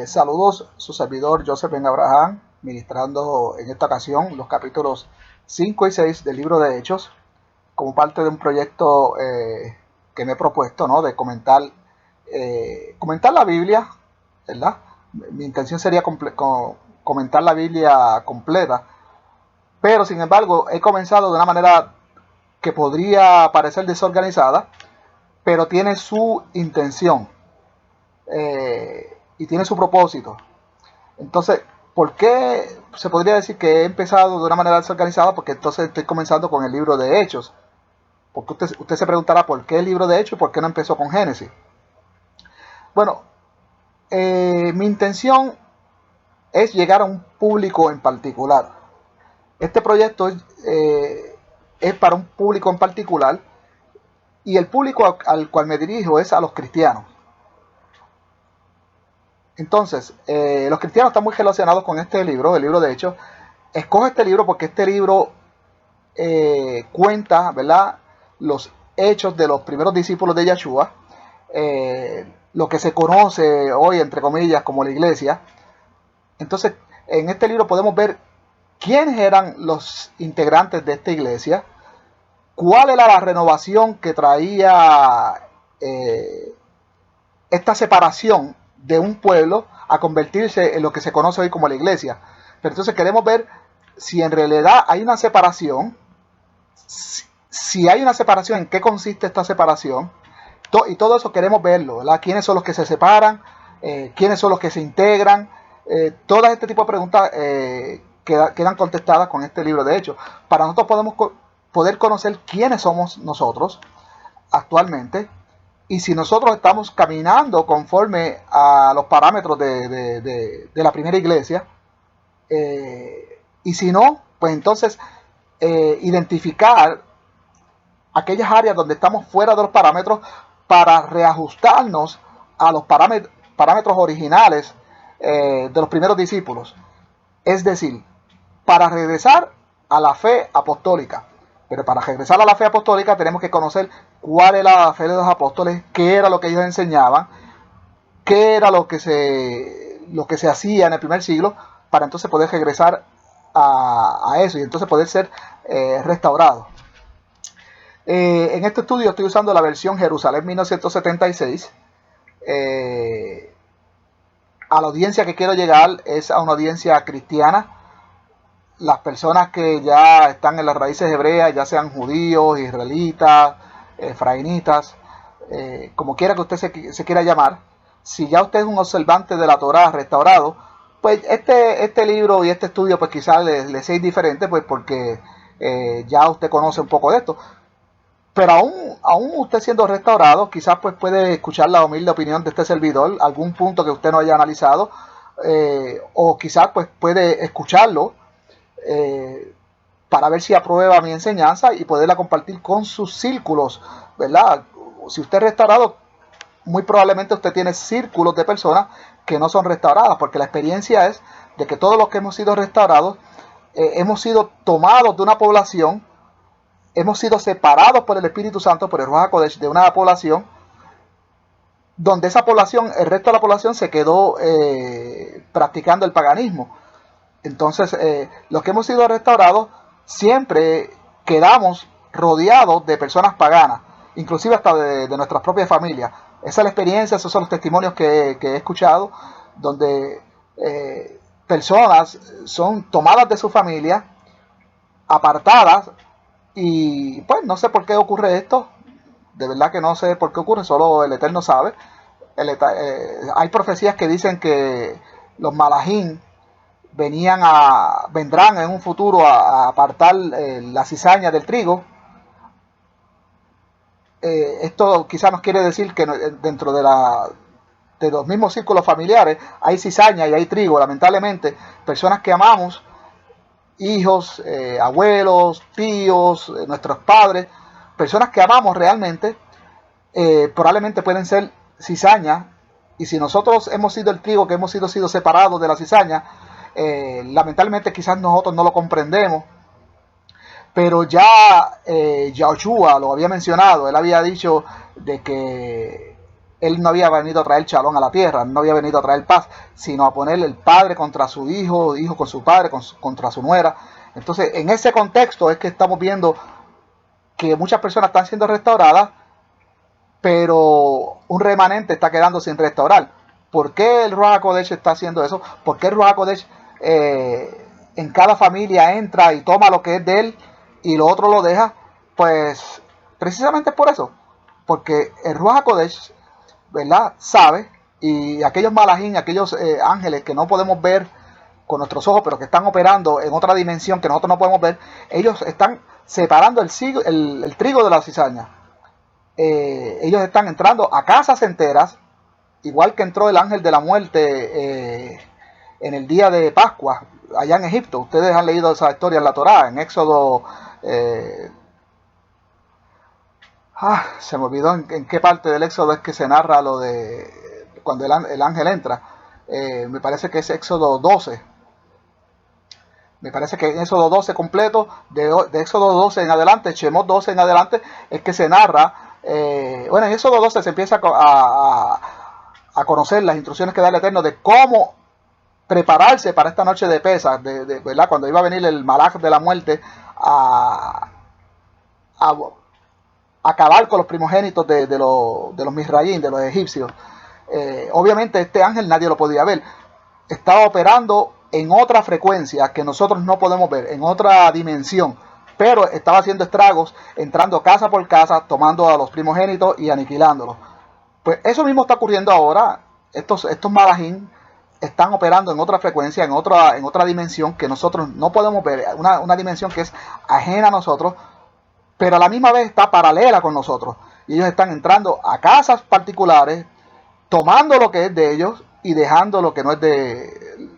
Saludos, su servidor Joseph Ben Abraham, ministrando en esta ocasión los capítulos 5 y 6 del libro de Hechos, como parte de un proyecto que me he propuesto, ¿no? De comentar la Biblia, ¿verdad? Mi intención sería comentar la Biblia completa, pero sin embargo he comenzado de una manera que podría parecer desorganizada, pero tiene su intención y tiene su propósito. Entonces, ¿por qué se podría decir que he empezado de una manera desorganizada? Porque entonces estoy comenzando con el libro de Hechos. Porque usted se preguntará por qué el libro de Hechos y por qué no empezó con Génesis. Bueno, mi intención es llegar a un público en particular. Este proyecto es para un público en particular y el público al cual me dirijo es a los cristianos. Entonces, los cristianos están muy relacionados con este libro, el libro de Hechos. Escoge este libro porque este libro cuenta, ¿verdad?, los hechos de los primeros discípulos de Yeshua, lo que se conoce hoy, entre comillas, como la iglesia. Entonces, en este libro podemos ver quiénes eran los integrantes de esta iglesia, cuál era la renovación que traía esta separación de un pueblo a convertirse en lo que se conoce hoy como la iglesia. Pero entonces queremos ver si en realidad hay una separación, si hay una separación, en qué consiste esta separación, y todo eso queremos verlo, ¿verdad? ¿Quiénes son los que se separan? ¿Quiénes son los que se integran? Todo este tipo de preguntas quedan contestadas con este libro de Hechos. Para nosotros poder conocer quiénes somos nosotros actualmente, y si nosotros estamos caminando conforme a los parámetros de la primera iglesia, y si no, pues entonces identificar aquellas áreas donde estamos fuera de los parámetros para reajustarnos a los parámetros originales de los primeros discípulos. Es decir, para regresar a la fe apostólica. Pero para regresar a la fe apostólica tenemos que conocer cuál era la fe de los apóstoles, qué era lo que ellos enseñaban, qué era lo que se hacía en el primer siglo, para entonces poder regresar a eso y entonces poder ser restaurados. En este estudio estoy usando la versión Jerusalén 1976. A la audiencia que quiero llegar es a una audiencia cristiana. Las personas que ya están en las raíces hebreas, ya sean judíos, israelitas, efraínitas, como quiera que usted se quiera llamar, si ya usted es un observante de la Torá restaurado, pues este libro y este estudio pues quizás le sea indiferente, pues porque ya usted conoce un poco de esto. Pero aún usted siendo restaurado, quizás pues puede escuchar la humilde opinión de este servidor, algún punto que usted no haya analizado, o quizás pues puede escucharlo para ver si aprueba mi enseñanza y poderla compartir con sus círculos, ¿verdad? Si usted es restaurado, muy probablemente usted tiene círculos de personas que no son restauradas, porque la experiencia es de que todos los que hemos sido restaurados, hemos sido tomados de una población, hemos sido separados por el Espíritu Santo, por el Ruach HaKodesh, de una población, donde esa población, el resto de la población se quedó practicando el paganismo. Entonces, los que hemos sido restaurados siempre quedamos rodeados de personas paganas, inclusive hasta de nuestras propias familias. Esa es la experiencia, esos son los testimonios que he escuchado, donde personas son tomadas de su familia, apartadas, y pues no sé por qué ocurre esto, de verdad que no sé por qué ocurre, solo el Eterno sabe. Hay profecías que dicen que los malajim vendrán en un futuro a apartar la cizaña del trigo. Esto quizás nos quiere decir que dentro de los mismos círculos familiares hay cizaña y hay trigo. Lamentablemente, personas que amamos, hijos, abuelos, tíos, nuestros padres, personas que amamos realmente, probablemente pueden ser cizaña, y si nosotros hemos sido el trigo que hemos sido separados de la cizaña, lamentablemente quizás nosotros no lo comprendemos, pero ya Yahushua lo había mencionado. Él había dicho de que Él no había venido a traer shalom a la tierra, no había venido a traer paz, sino a poner el padre contra su hijo, hijo con su padre, contra su nuera. Entonces, en ese contexto es que estamos viendo que muchas personas están siendo restauradas, pero un remanente está quedando sin restaurar. ¿Por qué el Ruach HaKodesh está haciendo eso? ¿Por qué el Ruach HaKodesh en cada familia entra y toma lo que es de él y lo otro lo deja? Pues precisamente por eso. Porque el Ruach HaKodesh, ¿verdad?, sabe, y aquellos malajín, aquellos ángeles que no podemos ver con nuestros ojos, pero que están operando en otra dimensión que nosotros no podemos ver, ellos están separando el trigo de la cizaña. Ellos están entrando a casas enteras, igual que entró el ángel de la muerte en el día de Pascua, allá en Egipto. Ustedes han leído esa historia en la Torá, en Éxodo. Se me olvidó en qué parte del Éxodo es que se narra lo de cuando el ángel entra. Me parece que es Éxodo 12. Me parece que en Éxodo 12 completo, de Éxodo 12 en adelante, Shemot 12 en adelante, es que se narra. Bueno, en Éxodo 12 se empieza a conocer las instrucciones que da el Eterno de cómo prepararse para esta noche de Pesaj, ¿verdad? Cuando iba a venir el malaj de la muerte a acabar con los primogénitos de los misrayim, de los egipcios. Obviamente este ángel nadie lo podía ver. Estaba operando en otra frecuencia que nosotros no podemos ver, en otra dimensión, pero estaba haciendo estragos, entrando casa por casa, tomando a los primogénitos y aniquilándolos. Pues eso mismo está ocurriendo ahora. Estos malajín están operando en otra frecuencia, en otra dimensión que nosotros no podemos ver, una dimensión que es ajena a nosotros, pero a la misma vez está paralela con nosotros. Y ellos están entrando a casas particulares, tomando lo que es de ellos y dejando lo que no es de...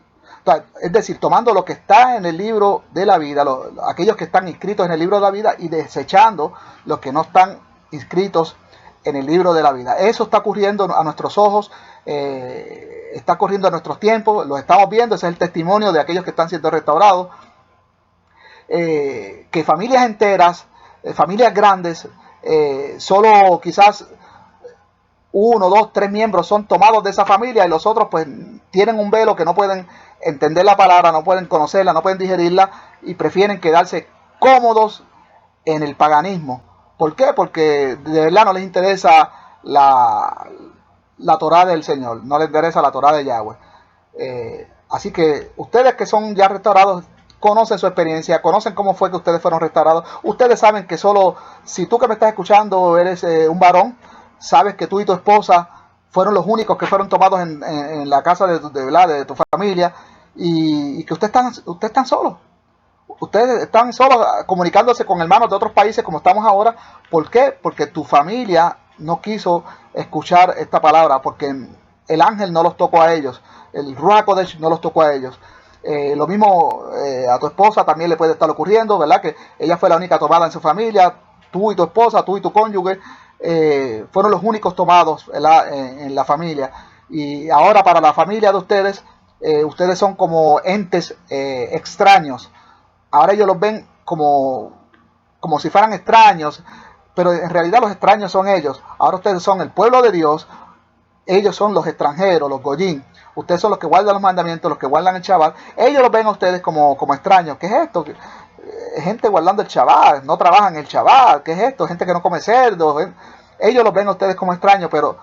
Es decir, tomando lo que está en el libro de la vida, aquellos que están inscritos en el libro de la vida, y desechando los que no están inscritos en el libro de la vida. Eso está ocurriendo a nuestros ojos, está ocurriendo a nuestros tiempos, lo estamos viendo. Ese es el testimonio de aquellos que están siendo restaurados. Que familias enteras, familias grandes, solo quizás 1, 2, 3 miembros son tomados de esa familia, y los otros pues tienen un velo que no pueden entender la palabra, no pueden conocerla, no pueden digerirla, y prefieren quedarse cómodos en el paganismo. ¿Por qué? Porque de verdad no les interesa la Torá del Señor, no les interesa la Torá de Yahweh. Así que ustedes que son ya restaurados conocen su experiencia, conocen cómo fue que ustedes fueron restaurados. Ustedes saben que solo si tú que me estás escuchando eres un varón, sabes que tú y tu esposa fueron los únicos que fueron tomados en la casa de tu familia, y que ustedes están solos. Ustedes están solos comunicándose con hermanos de otros países como estamos ahora. ¿Por qué? Porque tu familia no quiso escuchar esta palabra, porque el ángel no los tocó a ellos, el Ruach HaKodesh no los tocó a ellos. Lo mismo a tu esposa también le puede estar ocurriendo, ¿verdad? Que ella fue la única tomada en su familia. Tú y tu esposa, tú y tu cónyuge fueron los únicos tomados en la familia. Y ahora para la familia de ustedes, ustedes son como entes extraños. Ahora ellos los ven como si fueran extraños, pero en realidad los extraños son ellos. Ahora ustedes son el pueblo de Dios, ellos son los extranjeros, los goyim. Ustedes son los que guardan los mandamientos, los que guardan el Shabbat. Ellos los ven a ustedes como extraños. ¿Qué es esto? Gente guardando el Shabbat, no trabajan el Shabbat. ¿Qué es esto? Gente que no come cerdo. Ellos los ven a ustedes como extraños, pero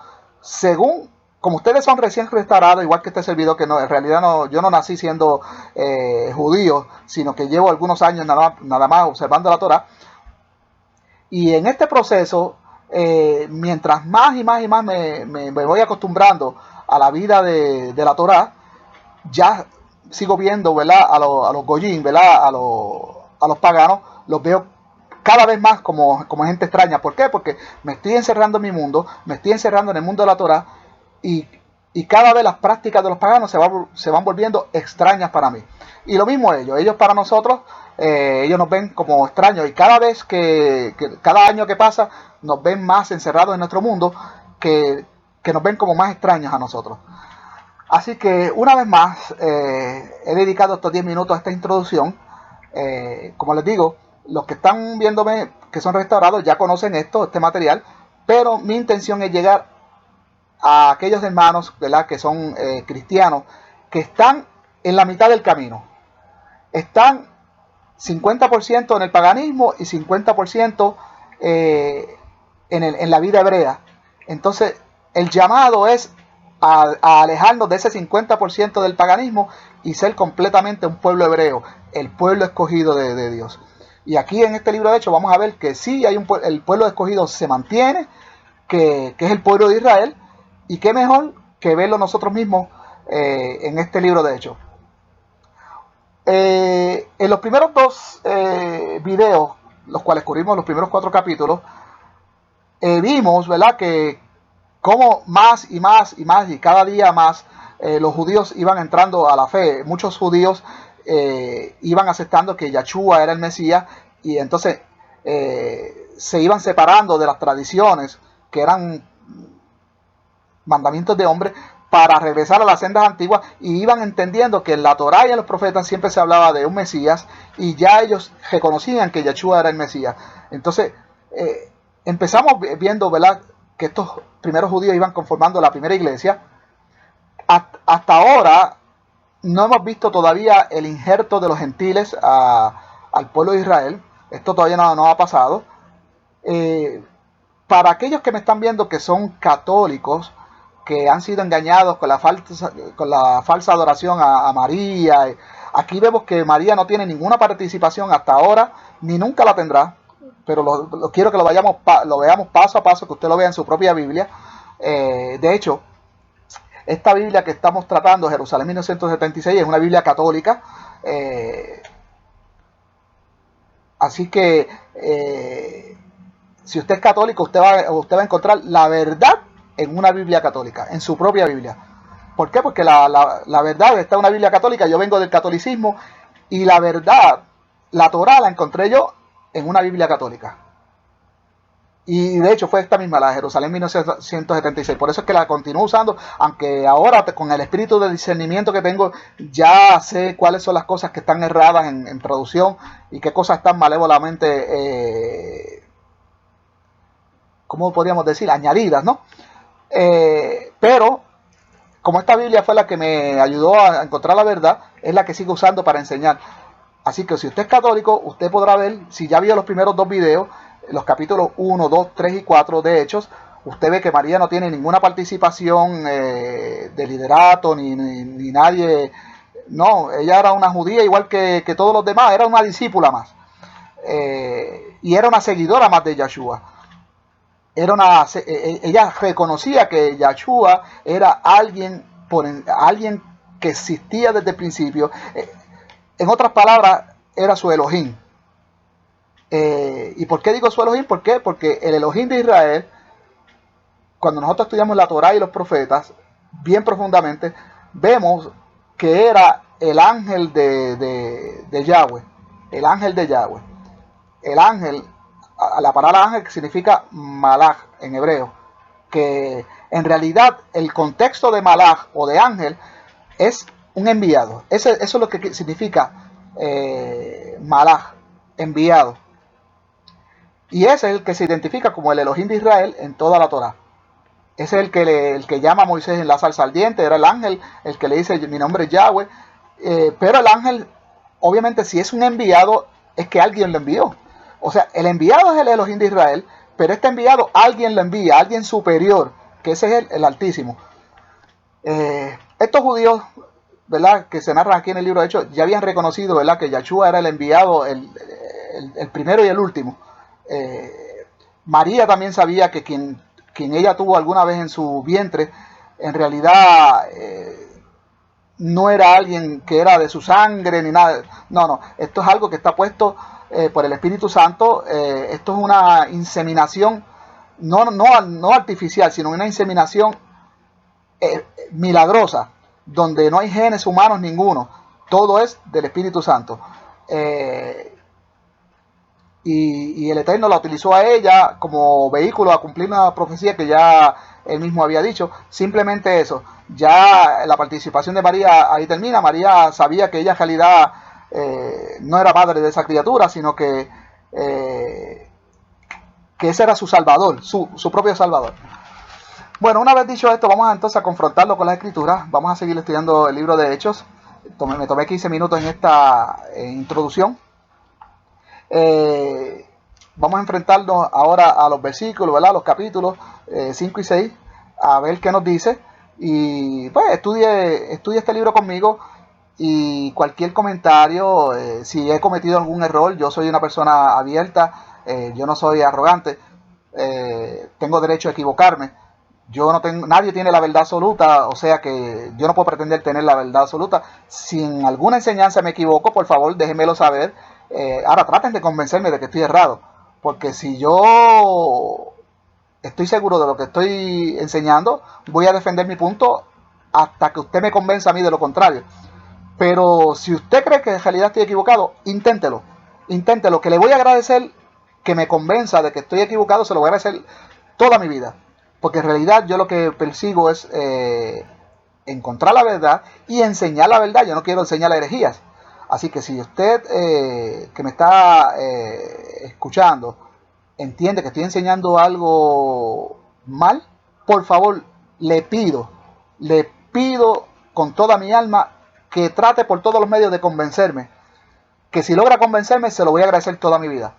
como ustedes son recién restaurados, igual que este servidor, que no, en realidad yo no nací siendo judío, sino que llevo algunos años nada más observando la Torah. Y en este proceso, mientras más y más y más me voy acostumbrando a la vida de la Torah, ya sigo viendo, ¿verdad?, a los goyim, ¿verdad?, a los paganos, los veo cada vez más como gente extraña. ¿Por qué? Porque me estoy encerrando en mi mundo, me estoy encerrando en el mundo de la Torah, y cada vez las prácticas de los paganos se van volviendo extrañas para mí. Y lo mismo ellos para nosotros, ellos nos ven como extraños, y cada vez cada año que pasa nos ven más encerrados en nuestro mundo, que nos ven como más extraños a nosotros. Así que una vez más he dedicado estos 10 minutos a esta introducción. Como les digo, los que están viéndome, que son restaurados, ya conocen este material, pero mi intención es llegar a aquellos hermanos, ¿verdad?, que son cristianos, que están en la mitad del camino. Están 50% en el paganismo y 50% en la vida hebrea. Entonces, el llamado es a alejarnos de ese 50% del paganismo y ser completamente un pueblo hebreo, el pueblo escogido de Dios. Y aquí en este libro de Hechos vamos a ver que sí, el pueblo escogido se mantiene, que es el pueblo de Israel, y qué mejor que verlo nosotros mismos en este libro de Hechos. En los primeros dos videos, los cuales cubrimos los primeros 4 capítulos, vimos, ¿verdad?, que como más y más y más y cada día más los judíos iban entrando a la fe. Muchos judíos iban aceptando que Yahshua era el Mesías, y entonces se iban separando de las tradiciones que eran mandamientos de hombre para regresar a las sendas antiguas, y iban entendiendo que en la Torá y en los profetas siempre se hablaba de un Mesías, y ya ellos reconocían que Yahshua era el Mesías. Entonces empezamos viendo, ¿verdad?, que estos primeros judíos iban conformando la primera iglesia. Hasta ahora no hemos visto todavía el injerto de los gentiles al pueblo de Israel. Esto todavía no ha pasado. Para aquellos que me están viendo que son católicos, que han sido engañados con la falsa adoración a María, aquí vemos que María no tiene ninguna participación hasta ahora, ni nunca la tendrá, pero lo quiero que lo veamos paso a paso, que usted lo vea en su propia Biblia. De hecho, esta Biblia que estamos tratando, Jerusalén 1976, es una Biblia católica, así que si usted es católico, usted va a encontrar la verdad en una Biblia católica, en su propia Biblia. ¿Por qué? Porque la verdad está en una Biblia católica. Yo vengo del catolicismo, y la verdad, la Torá, la encontré yo en una Biblia católica. Y de hecho fue esta misma, la Jerusalén 1976. Por eso es que la continúo usando, aunque ahora con el espíritu de discernimiento que tengo, ya sé cuáles son las cosas que están erradas en traducción, y qué cosas están malévolamente, ¿cómo podríamos decir?, añadidas, ¿no? Pero como esta Biblia fue la que me ayudó a encontrar la verdad, es la que sigo usando para enseñar. Así que si usted es católico, usted podrá ver, si ya vio los primeros 2 videos, los capítulos 1, 2, 3 y 4 de Hechos, usted ve que María no tiene ninguna participación de liderato, ni nadie. No, ella era una judía igual que todos los demás, era una discípula más. Y era una seguidora más de Yahshua. Ella reconocía que Yahshua era alguien que existía desde el principio. En otras palabras, era su Elohim. ¿Y por qué digo su Elohim? ¿Por qué? Porque el Elohim de Israel, cuando nosotros estudiamos la Torá y los profetas bien profundamente, vemos que era el ángel de Yahweh. El ángel de Yahweh. El ángel, la palabra ángel significa malach en hebreo, que en realidad el contexto de malach o de ángel es un enviado. Eso es lo que significa malach, enviado. Y ese es el que se identifica como el Elohim de Israel en toda la Torá. Ese es el que llama a Moisés en la zarza ardiente. Era el ángel el que le dice: mi nombre es Yahweh. Pero el ángel, obviamente, si es un enviado, es que alguien lo envió. O sea, el enviado es el Elohim de Israel, pero este enviado alguien lo envía, alguien superior, que ese es el Altísimo. Estos judíos, ¿verdad?, que se narran aquí en el libro de Hechos, ya habían reconocido, ¿verdad?, que Yahshua era el enviado, el primero y el último. María también sabía que quien ella tuvo alguna vez en su vientre, en realidad no era alguien que era de su sangre ni nada. No, esto es algo que está puesto por el Espíritu Santo. Esto es una inseminación no artificial, sino una inseminación milagrosa, donde no hay genes humanos ninguno. Todo es del Espíritu Santo. Y el Eterno la utilizó a ella como vehículo a cumplir una profecía que ya él mismo había dicho. Simplemente eso. Ya la participación de María ahí termina. María sabía que ella en realidad no era madre de esa criatura, sino que ese era su Salvador, su propio Salvador. Bueno, una vez dicho esto, vamos entonces a confrontarlo con las escrituras. Vamos a seguir estudiando el libro de Hechos. Me tomé 15 minutos en esta introducción. Vamos a enfrentarnos ahora a los versículos, ¿verdad? Los capítulos 5 y 6, a ver qué nos dice. Y pues estudie este libro conmigo. Y cualquier comentario, si he cometido algún error, yo soy una persona abierta, yo no soy arrogante, tengo derecho a equivocarme. Yo no tengo, nadie tiene la verdad absoluta, o sea que yo no puedo pretender tener la verdad absoluta. Si en alguna enseñanza me equivoco, por favor, déjenmelo saber. Ahora traten de convencerme de que estoy errado, porque si yo estoy seguro de lo que estoy enseñando, voy a defender mi punto hasta que usted me convenza a mí de lo contrario. Pero si usted cree que en realidad estoy equivocado, inténtelo. Inténtelo, que le voy a agradecer que me convenza de que estoy equivocado, se lo voy a agradecer toda mi vida. Porque en realidad yo lo que persigo es encontrar la verdad y enseñar la verdad. Yo no quiero enseñar herejías. Así que si usted que me está escuchando entiende que estoy enseñando algo mal, por favor, le pido con toda mi alma que trate por todos los medios de convencerme. Que si logra convencerme, se lo voy a agradecer toda mi vida.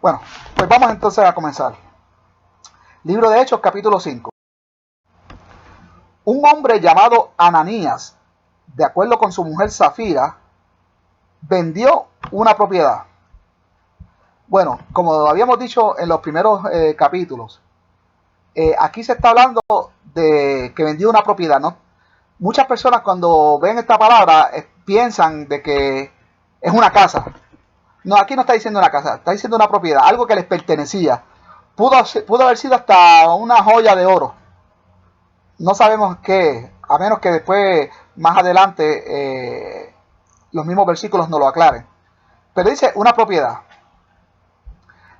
Bueno, pues vamos entonces a comenzar. Libro de Hechos, capítulo 5. Un hombre llamado Ananías, de acuerdo con su mujer Zafira, vendió una propiedad. Bueno, como habíamos dicho en los primeros capítulos, aquí se está hablando de que vendió una propiedad, ¿no? Muchas personas cuando ven esta palabra piensan de que es una casa. No, aquí no está diciendo una casa, está diciendo una propiedad, algo que les pertenecía. Pudo haber sido hasta una joya de oro. No sabemos qué, a menos que después, más adelante, los mismos versículos nos lo aclaren. Pero dice una propiedad.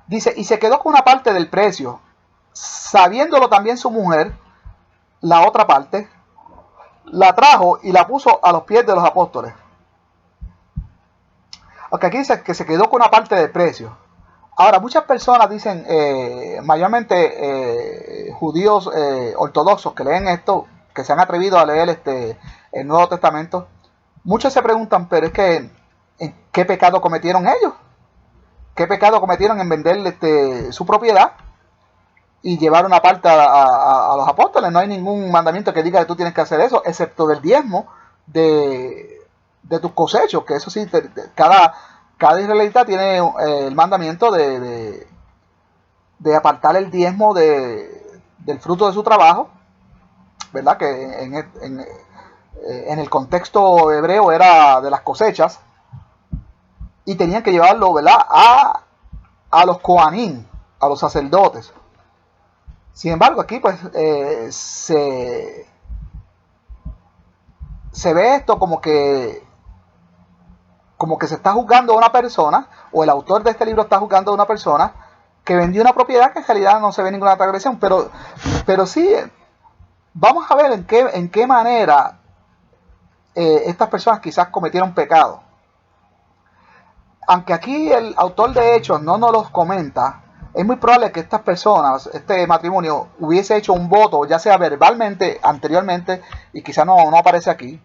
Dice, y se quedó con una parte del precio, sabiéndolo también su mujer, la otra parte, la trajo y la puso a los pies de los apóstoles. Aunque aquí dice que se quedó con una parte del precio. Ahora, muchas personas dicen, mayormente judíos ortodoxos que leen esto, que se han atrevido a leer el Nuevo Testamento, muchos se preguntan, pero es que, ¿qué pecado cometieron ellos? ¿Qué pecado cometieron en vender su propiedad y llevar una parte a los apóstoles? No hay ningún mandamiento que diga que tú tienes que hacer eso, excepto del diezmo de tus cosechos, que eso sí, cada israelita tiene el mandamiento de apartar el diezmo del fruto de su trabajo, ¿verdad? Que en el contexto hebreo era de las cosechas, y tenían que llevarlo, ¿verdad? A los Kohanim, a los sacerdotes. Sin embargo, aquí pues se ve esto como que se está juzgando a una persona, o el autor de este libro está juzgando a una persona que vendió una propiedad que en realidad no se ve ninguna transgresión, pero sí, vamos a ver en qué manera estas personas quizás cometieron pecado. Aunque aquí el autor de Hechos no nos los comenta, es muy probable que estas personas, este matrimonio, hubiese hecho un voto, ya sea verbalmente, anteriormente, y quizás no aparece aquí.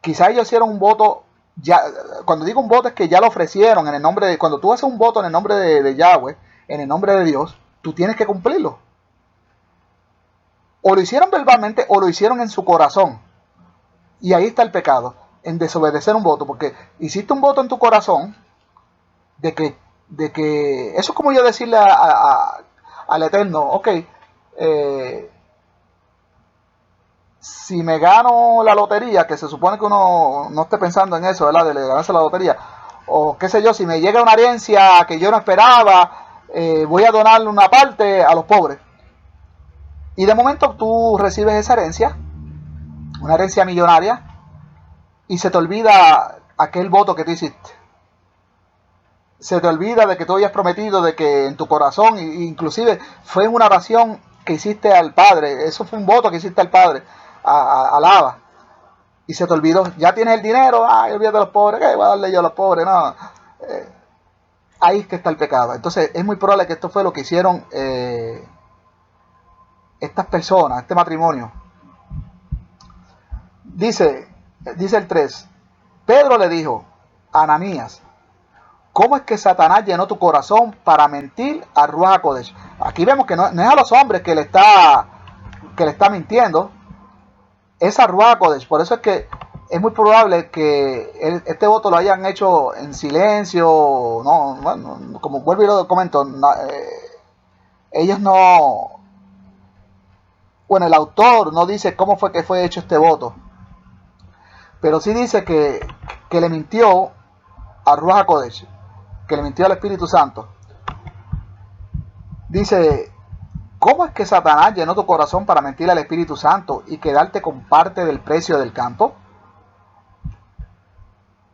Quizás ellos hicieron un voto, ya, cuando digo un voto es que ya lo ofrecieron en el nombre de, cuando tú haces un voto en el nombre de Yahweh, en el nombre de Dios, tú tienes que cumplirlo. O lo hicieron verbalmente o lo hicieron en su corazón. Y ahí está el pecado, en desobedecer un voto, porque hiciste un voto en tu corazón de que eso es como yo decirle al Eterno, ok, si me gano la lotería, que se supone que uno no esté pensando en eso, ¿verdad? De ganarse la lotería, o qué sé yo, si me llega una herencia que yo no esperaba, voy a donarle una parte a los pobres. Y de momento tú recibes esa herencia, una herencia millonaria, y se te olvida aquel voto que tú hiciste. Se te olvida de que tú habías prometido, de que en tu corazón, inclusive fue en una oración que hiciste al Padre, eso fue un voto que hiciste al Padre, al Abba, y se te olvidó. Ya tienes el dinero, olvídate de los pobres, ¿qué voy a darle yo a los pobres? No, ahí es que está el pecado. Entonces es muy probable que esto fue lo que hicieron estas personas, este matrimonio. Dice el 3, Pedro le dijo, Ananías, ¿cómo es que Satanás llenó tu corazón para mentir a Ruach HaKodesh? Aquí vemos que no es a los hombres que le está mintiendo, es a Ruach HaKodesh. Por eso es que es muy probable que este voto lo hayan hecho en silencio, como vuelvo y lo comento, ellos no, bueno, el autor no dice cómo fue que fue hecho este voto, pero sí dice que le mintió a Ruach HaKodesh, que le mintió al Espíritu Santo. Dice, ¿cómo es que Satanás llenó tu corazón para mentir al Espíritu Santo y quedarte con parte del precio del campo?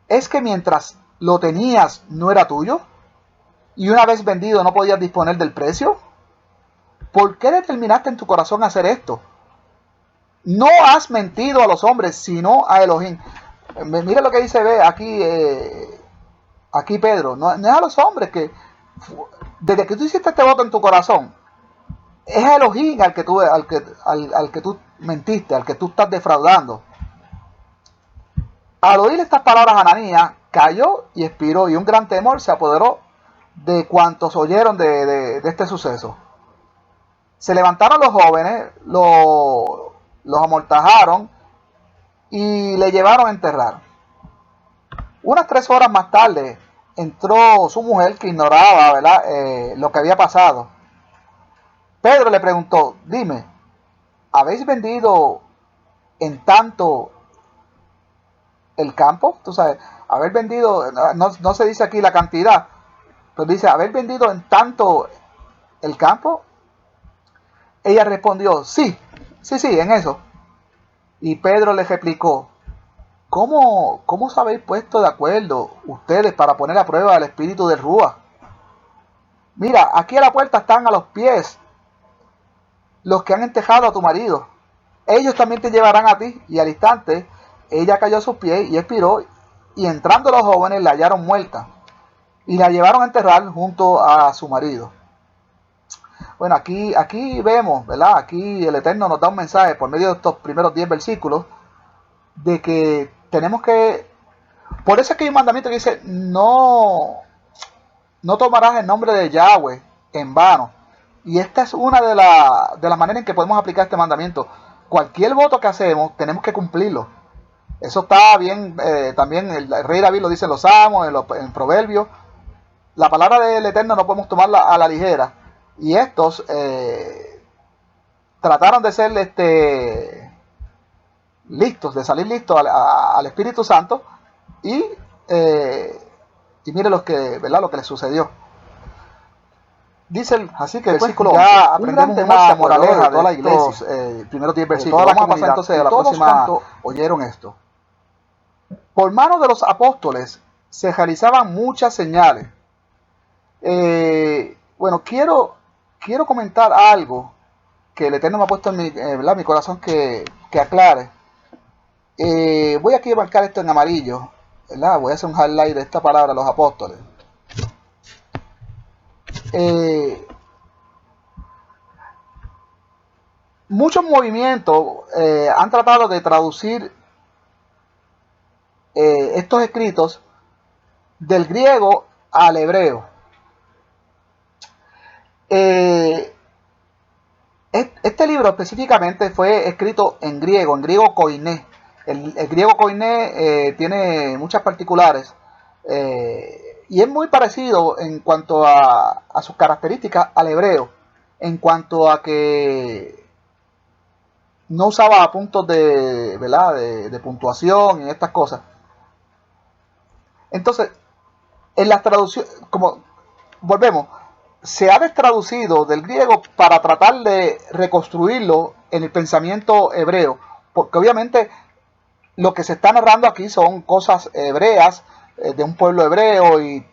¿Es que mientras lo tenías no era tuyo? ¿Y una vez vendido no podías disponer del precio? ¿Por qué determinaste en tu corazón hacer esto? No has mentido a los hombres, sino a Elohim. Mira lo que dice aquí Pedro. No es a los hombres que... Desde que tú hiciste este voto en tu corazón, es a Elohim al que tú mentiste, al que tú estás defraudando. Al oír estas palabras, Ananías cayó y expiró, y un gran temor se apoderó de cuantos oyeron de este suceso. Se levantaron los jóvenes, los amortajaron y le llevaron a enterrar. Unas 3 horas más tarde entró su mujer, que ignoraba, ¿verdad?, lo que había pasado. Pedro le preguntó, dime, ¿habéis vendido en tanto el campo? Tú sabes, haber vendido, no se dice aquí la cantidad, pero dice, ¿haber vendido en tanto el campo? Ella respondió, sí, en eso. Y Pedro le replicó, ¿cómo os habéis puesto de acuerdo ustedes para poner a prueba el espíritu del Ruach? Mira, aquí a la puerta están a los pies los que han entejado a tu marido. Ellos también te llevarán a ti. Y al instante, ella cayó a sus pies y expiró, y entrando los jóvenes la hallaron muerta y la llevaron a enterrar junto a su marido. Bueno, aquí vemos, ¿verdad? Aquí el Eterno nos da un mensaje por medio de estos primeros 10 versículos de que tenemos que... Por eso es que hay un mandamiento que dice, no tomarás el nombre de Yahweh en vano. Y esta es una de las maneras en que podemos aplicar este mandamiento. Cualquier voto que hacemos, tenemos que cumplirlo. Eso está bien, también el rey David lo dice en los Salmos, en Proverbios. La palabra del Eterno no podemos tomarla a la ligera. Y estos trataron de ser listos, de salir listos al Espíritu Santo. Y mire lo que les sucedió. Dice así que el versículo ya aprendemos una moraleja de toda la iglesia. Primeros 10 versículos. Vamos a pasar entonces a la próxima. Oyeron esto. Por mano de los apóstoles se realizaban muchas señales. Bueno, quiero comentar algo que el Eterno me ha puesto en mi corazón que aclare. Voy aquí a marcar esto en amarillo, ¿verdad? Voy a hacer un highlight de esta palabra, los apóstoles. Muchos movimientos han tratado de traducir estos escritos del griego al hebreo. Este libro específicamente fue escrito en griego koiné. El griego koiné tiene muchas particulares y es muy parecido en cuanto a sus características al hebreo, en cuanto a que no usaba puntos de puntuación y estas cosas. Entonces, en las traducciones, como volvemos, se ha destraducido del griego para tratar de reconstruirlo en el pensamiento hebreo, porque obviamente lo que se está narrando aquí son cosas hebreas, de un pueblo hebreo y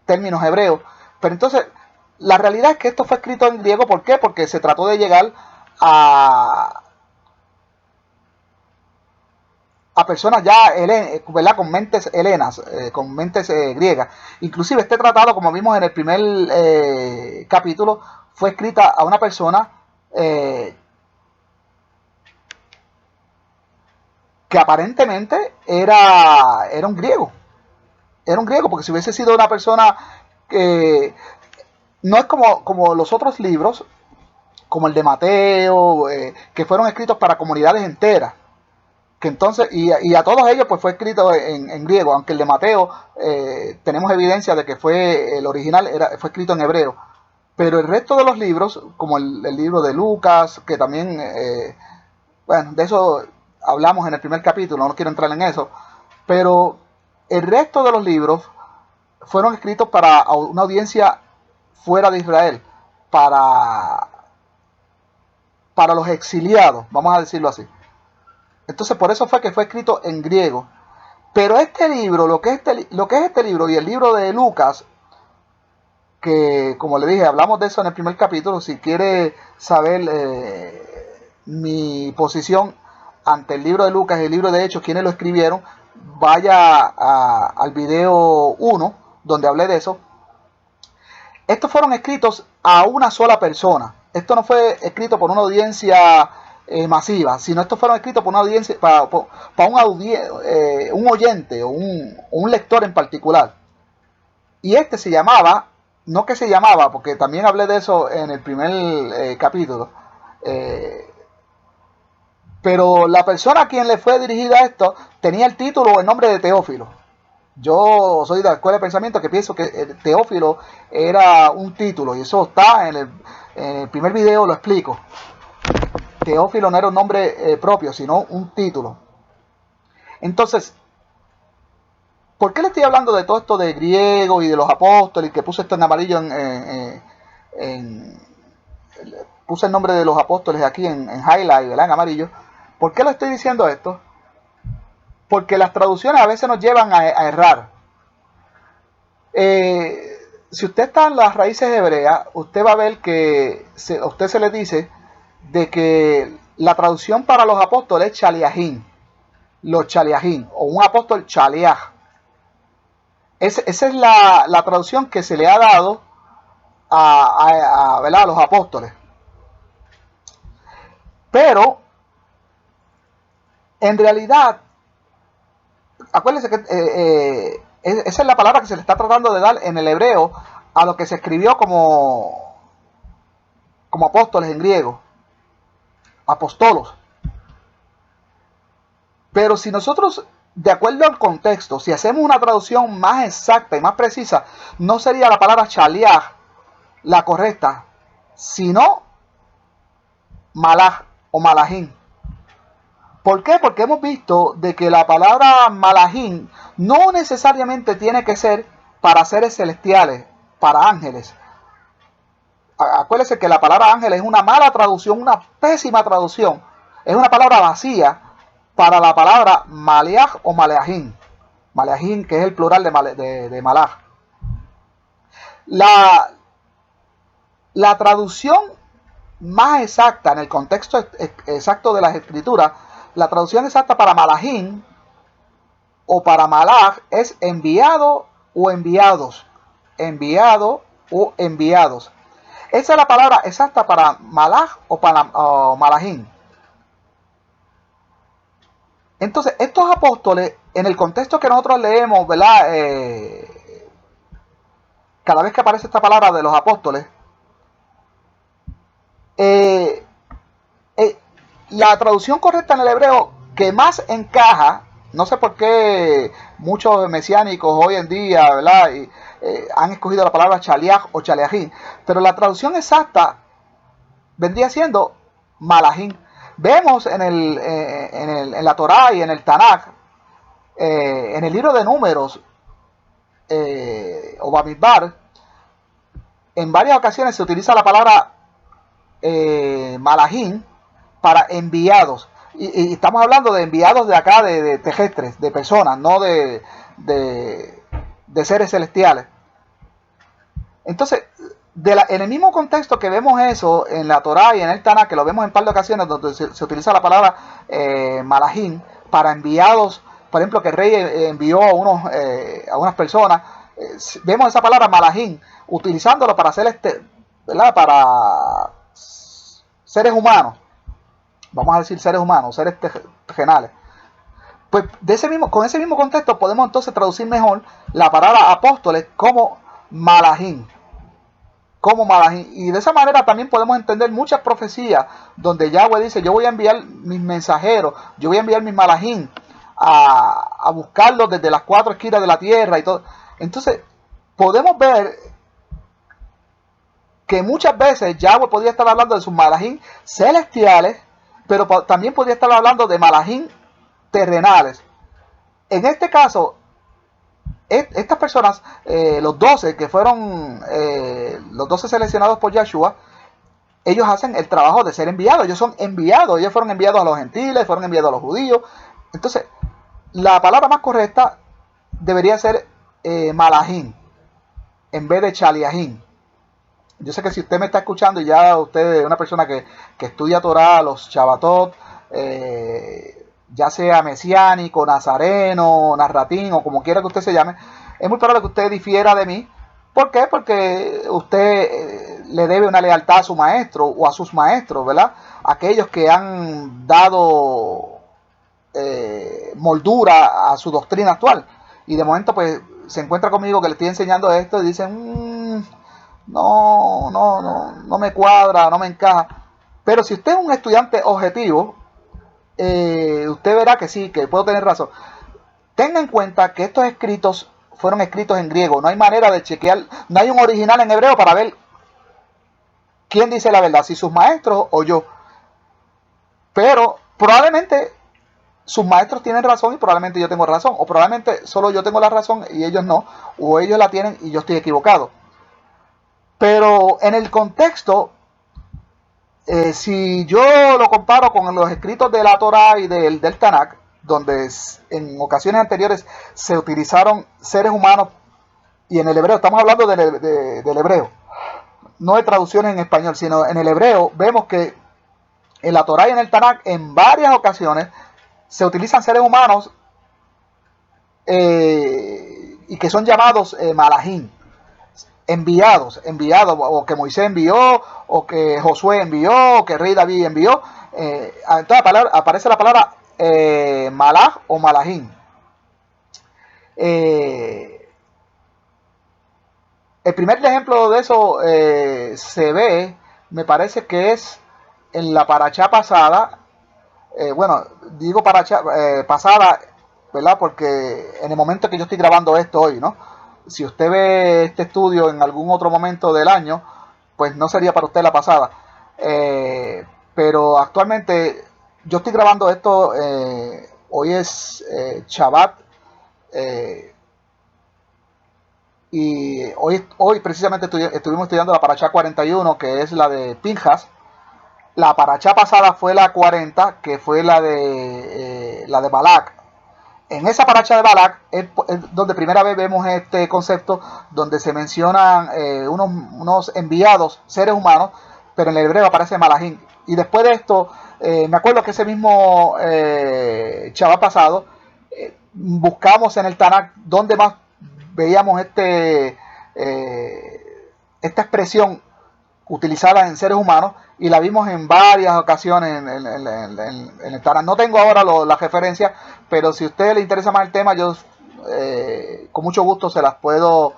términos hebreos, pero entonces la realidad es que esto fue escrito en griego. ¿Por qué? Porque se trató de llegar a personas ya ¿verdad?, con mentes helenas, con mentes griegas. Inclusive este tratado, como vimos en el primer capítulo, fue escrita a una persona que aparentemente era un griego. Era un griego, porque si hubiese sido una persona que no es como los otros libros, como el de Mateo, que fueron escritos para comunidades enteras. Que entonces, y a todos ellos pues fue escrito en griego, aunque el de Mateo tenemos evidencia de que fue el original, fue escrito en hebreo. Pero el resto de los libros, como el libro de Lucas, que también, bueno, de eso hablamos en el primer capítulo, no quiero entrar en eso, pero el resto de los libros fueron escritos para una audiencia fuera de Israel, para los exiliados, vamos a decirlo así. Entonces por eso fue que fue escrito en griego. Pero este libro, lo que es este libro y el libro de Lucas, que como le dije, hablamos de eso en el primer capítulo, si quiere saber mi posición ante el libro de Lucas y el libro de Hechos, quienes lo escribieron, vaya al video 1, donde hablé de eso. Estos fueron escritos a una sola persona. Esto no fue escrito por una audiencia masiva, sino estos fueron escritos por una audiencia, para un oyente o un lector en particular. Y este se llamaba, no que se llamaba, porque también hablé de eso en el primer capítulo, pero la persona a quien le fue dirigida esto tenía el título o el nombre de Teófilo. Yo soy de la escuela de pensamiento que pienso que Teófilo era un título, y eso está en el primer video, lo explico. Teófilo no era un nombre propio, sino un título. Entonces, ¿por qué le estoy hablando de todo esto de griego y de los apóstoles, que puse esto en amarillo, puse el nombre de los apóstoles aquí en highlight, ¿verdad? En amarillo? ¿Por qué le estoy diciendo esto? Porque las traducciones a veces nos llevan a errar. Si usted está en las raíces hebreas, usted va a ver que a usted se le dice de que la traducción para los apóstoles es chaliahín, los chaliahín, o un apóstol chaliah. Esa es la traducción que se le ha dado a los apóstoles. Pero, en realidad, acuérdense que esa es la palabra que se le está tratando de dar en el hebreo a lo que se escribió como apóstoles en griego, apostolos. Pero si nosotros, de acuerdo al contexto, si hacemos una traducción más exacta y más precisa, no sería la palabra chaliah la correcta, sino malach o malahim. ¿Por qué? Porque hemos visto de que la palabra malahim no necesariamente tiene que ser para seres celestiales, para ángeles. Acuérdense que la palabra ángel es una mala traducción, una pésima traducción. Es una palabra vacía para la palabra maleach o maleahim. Maleahim, que es el plural de malach. La traducción más exacta, en el contexto exacto de las escrituras, la traducción exacta para malahim o para malach es enviado o enviados. Enviado o enviados. Esa es la palabra exacta para malach o para malahim. Entonces, estos apóstoles, en el contexto que nosotros leemos, ¿verdad? Cada vez que aparece esta palabra de los apóstoles, la traducción correcta en el hebreo que más encaja, no sé por qué muchos mesiánicos hoy en día, ¿verdad? Han escogido la palabra chaliah o chaliahim, pero la traducción exacta vendría siendo malahim. Vemos en la Torá y en el Tanakh, en el libro de Números, o Bamidbar, en varias ocasiones se utiliza la palabra malahim para enviados. Y estamos hablando de enviados de acá, de terrestres, de personas, no de seres celestiales. Entonces, en el mismo contexto que vemos eso en la Torá y en el Tanakh, que lo vemos en un par de ocasiones donde se utiliza la palabra malahim para enviados, por ejemplo, que el rey envió a unas personas, vemos esa palabra malahim utilizándolo para hacer ¿verdad? Para seres humanos, vamos a decir seres humanos, seres terrenales. Pues con ese mismo contexto podemos entonces traducir mejor la palabra apóstoles como malachim. Y de esa manera también podemos entender muchas profecías donde Yahweh dice: yo voy a enviar mis mensajeros, yo voy a enviar mis malachim a buscarlos desde las cuatro esquinas de la tierra y todo. Entonces podemos ver que muchas veces Yahweh podría estar hablando de sus malachim celestiales, pero también podría estar hablando de malachim terrenales. En este caso, estas personas, los 12 que fueron los 12 seleccionados por Yahshua, ellos hacen el trabajo de ser enviados. Ellos son enviados. Ellos fueron enviados a los gentiles, fueron enviados a los judíos. Entonces, la palabra más correcta debería ser malachim en vez de chaliahim. Yo sé que si usted me está escuchando y ya usted es una persona que estudia Torah, los Shabbatot, ya sea mesiánico, nazareno, narratín o como quiera que usted se llame, es muy probable que usted difiera de mí. ¿Por qué? Porque usted le debe una lealtad a su maestro o a sus maestros, ¿verdad? Aquellos que han dado moldura a su doctrina actual. Y de momento pues se encuentra conmigo que le estoy enseñando esto y dicen: no me cuadra, no me encaja. Pero si usted es un estudiante objetivo, usted verá que sí, que puedo tener razón. Tenga en cuenta que estos escritos fueron escritos en griego. No hay manera de chequear, no hay un original en hebreo para ver quién dice la verdad, si sus maestros o yo. Pero probablemente sus maestros tienen razón y probablemente yo tengo razón. O probablemente solo yo tengo la razón y ellos no. O ellos la tienen y yo estoy equivocado. Pero en el contexto, si yo lo comparo con los escritos de la Torah y del Tanakh, donde en ocasiones anteriores se utilizaron seres humanos, y en el hebreo, estamos hablando del hebreo, no de traducciones en español, sino en el hebreo, vemos que en la Torah y en el Tanakh, en varias ocasiones, se utilizan seres humanos y que son llamados malachim. Enviados, o que Moisés envió, o que Josué envió, o que el rey David envió. Entonces aparece la palabra malach o malachim. El primer ejemplo de eso se ve, me parece que es en la parachá pasada. Bueno, digo parachá pasada, ¿verdad? Porque en el momento que yo estoy grabando esto hoy, ¿no? Si usted ve este estudio en algún otro momento del año, pues no sería para usted la pasada. Pero actualmente yo estoy grabando esto, hoy es Shabbat, y hoy precisamente estuvimos estudiando la Parashá 41, que es la de Pinjas. La Parashá pasada fue la 40, que fue la de Balak. En esa paracha de Balak es donde primera vez vemos este concepto, donde se mencionan unos enviados, seres humanos, pero en el hebreo aparece malachim. Y después de esto, me acuerdo que ese mismo Shabbat pasado, buscamos en el Tanakh donde más veíamos esta expresión utilizada en seres humanos, y la vimos en varias ocasiones en el Tanakh. No tengo ahora la referencia, pero si a usted le interesa más el tema, yo con mucho gusto se las puedo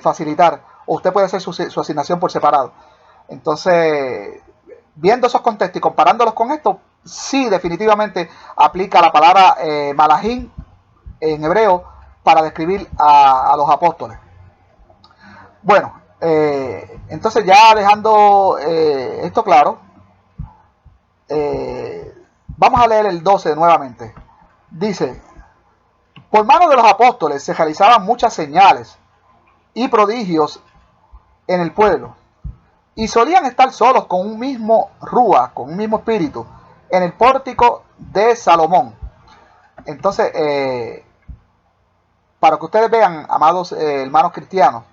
facilitar, o usted puede hacer su asignación por separado. Entonces, viendo esos contextos y comparándolos con esto, sí, definitivamente aplica la palabra malachim en hebreo para describir a los apóstoles. Bueno, entonces ya dejando esto claro, vamos a leer el 12 nuevamente. Dice: por mano de los apóstoles se realizaban muchas señales y prodigios en el pueblo, y solían estar solos con un mismo rúa, con un mismo espíritu, en el pórtico de Salomón. Entonces, para que ustedes vean, amados hermanos cristianos,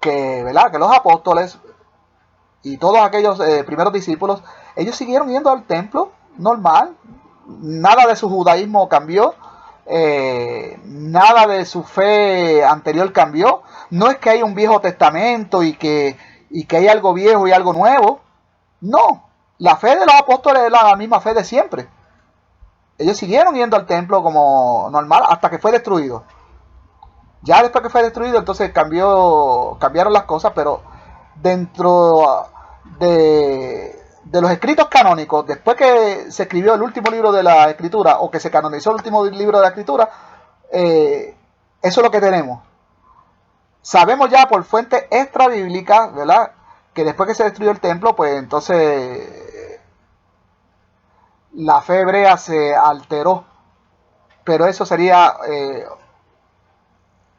¿verdad? Que los apóstoles y todos aquellos primeros discípulos, ellos siguieron yendo al templo normal. Nada de su judaísmo cambió, nada de su fe anterior cambió. No es que hay un Viejo Testamento y que hay algo viejo y algo nuevo. No, la fe de los apóstoles es la misma fe de siempre. Ellos siguieron yendo al templo como normal hasta que fue destruido. Ya después que fue destruido, entonces cambiaron las cosas, pero dentro de los escritos canónicos, después que se escribió el último libro de la escritura, o que se canonizó el último libro de la escritura, eso es lo que tenemos. Sabemos ya por fuentes extra bíblicas, ¿verdad?, que después que se destruyó el templo, pues entonces la fe hebrea se alteró. Pero eso sería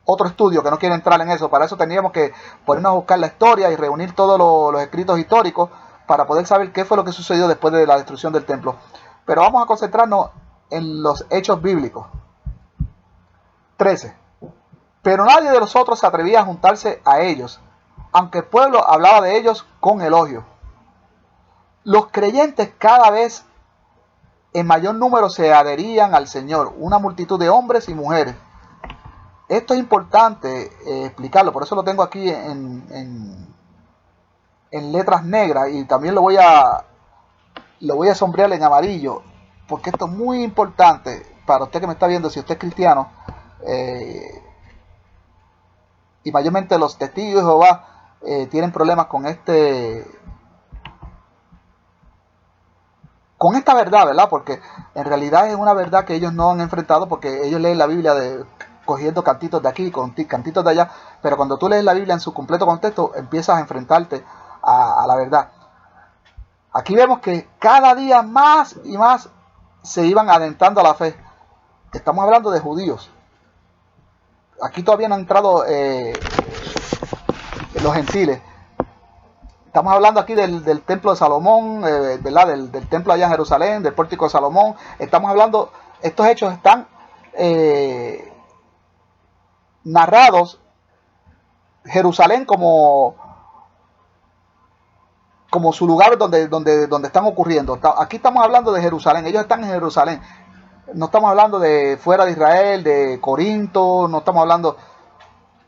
otro estudio que no quiere entrar en eso. Para eso tendríamos que ponernos a buscar la historia y reunir todos los escritos históricos para poder saber qué fue lo que sucedió después de la destrucción del templo. Pero vamos a concentrarnos en los hechos bíblicos. 13. Pero nadie de los otros se atrevía a juntarse a ellos, aunque el pueblo hablaba de ellos con elogio. Los creyentes cada vez en mayor número se adherían al Señor, una multitud de hombres y mujeres. Esto es importante explicarlo, por eso lo tengo aquí en letras negras, y también lo voy a sombrear en amarillo, porque esto es muy importante para usted que me está viendo. Si usted es cristiano, y mayormente los testigos de Jehová tienen problemas con esta verdad, ¿verdad? Porque en realidad es una verdad que ellos no han enfrentado, porque ellos leen la Biblia cogiendo cantitos de aquí, cantitos de allá, pero cuando tú lees la Biblia en su completo contexto, empiezas a enfrentarte a la verdad. Aquí vemos que cada día más y más se iban adentrando a la fe. Estamos hablando de judíos. Aquí todavía no han entrado los gentiles. Estamos hablando aquí del templo de Salomón, ¿verdad? Del templo allá en Jerusalén, del pórtico de Salomón. Estamos hablando, estos hechos están narrados, Jerusalén como su lugar donde están ocurriendo. Aquí estamos hablando de Jerusalén, ellos están en Jerusalén. No estamos hablando de fuera de Israel, de Corinto, no estamos hablando.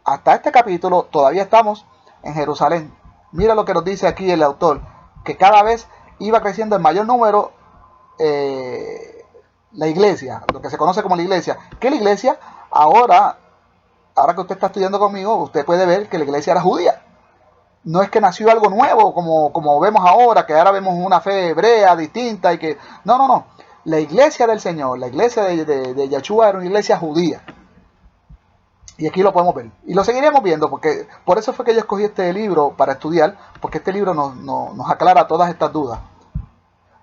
Hasta este capítulo todavía estamos en Jerusalén. Mira lo que nos dice aquí el autor, que cada vez iba creciendo en mayor número la iglesia, lo que se conoce como la iglesia. ¿Qué es la iglesia? Ahora que usted está estudiando conmigo, usted puede ver que la iglesia era judía. No es que nació algo nuevo, como vemos ahora, que ahora vemos una fe hebrea distinta y que... No. La iglesia del Señor, la iglesia de Yeshua era una iglesia judía. Y aquí lo podemos ver. Y lo seguiremos viendo, porque por eso fue que yo escogí este libro para estudiar, porque este libro nos aclara todas estas dudas.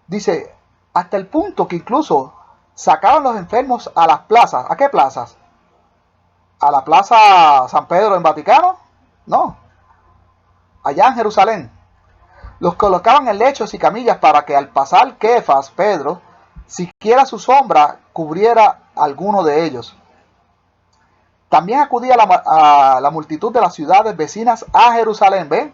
Dice, hasta el punto que incluso sacaban los enfermos a las plazas. ¿A qué plazas? ¿A la plaza San Pedro en Vaticano? No. Allá en Jerusalén. Los colocaban en lechos y camillas para que al pasar Kefas, Pedro, siquiera su sombra cubriera a alguno de ellos. También acudía a la multitud de las ciudades vecinas a Jerusalén, ¿ven?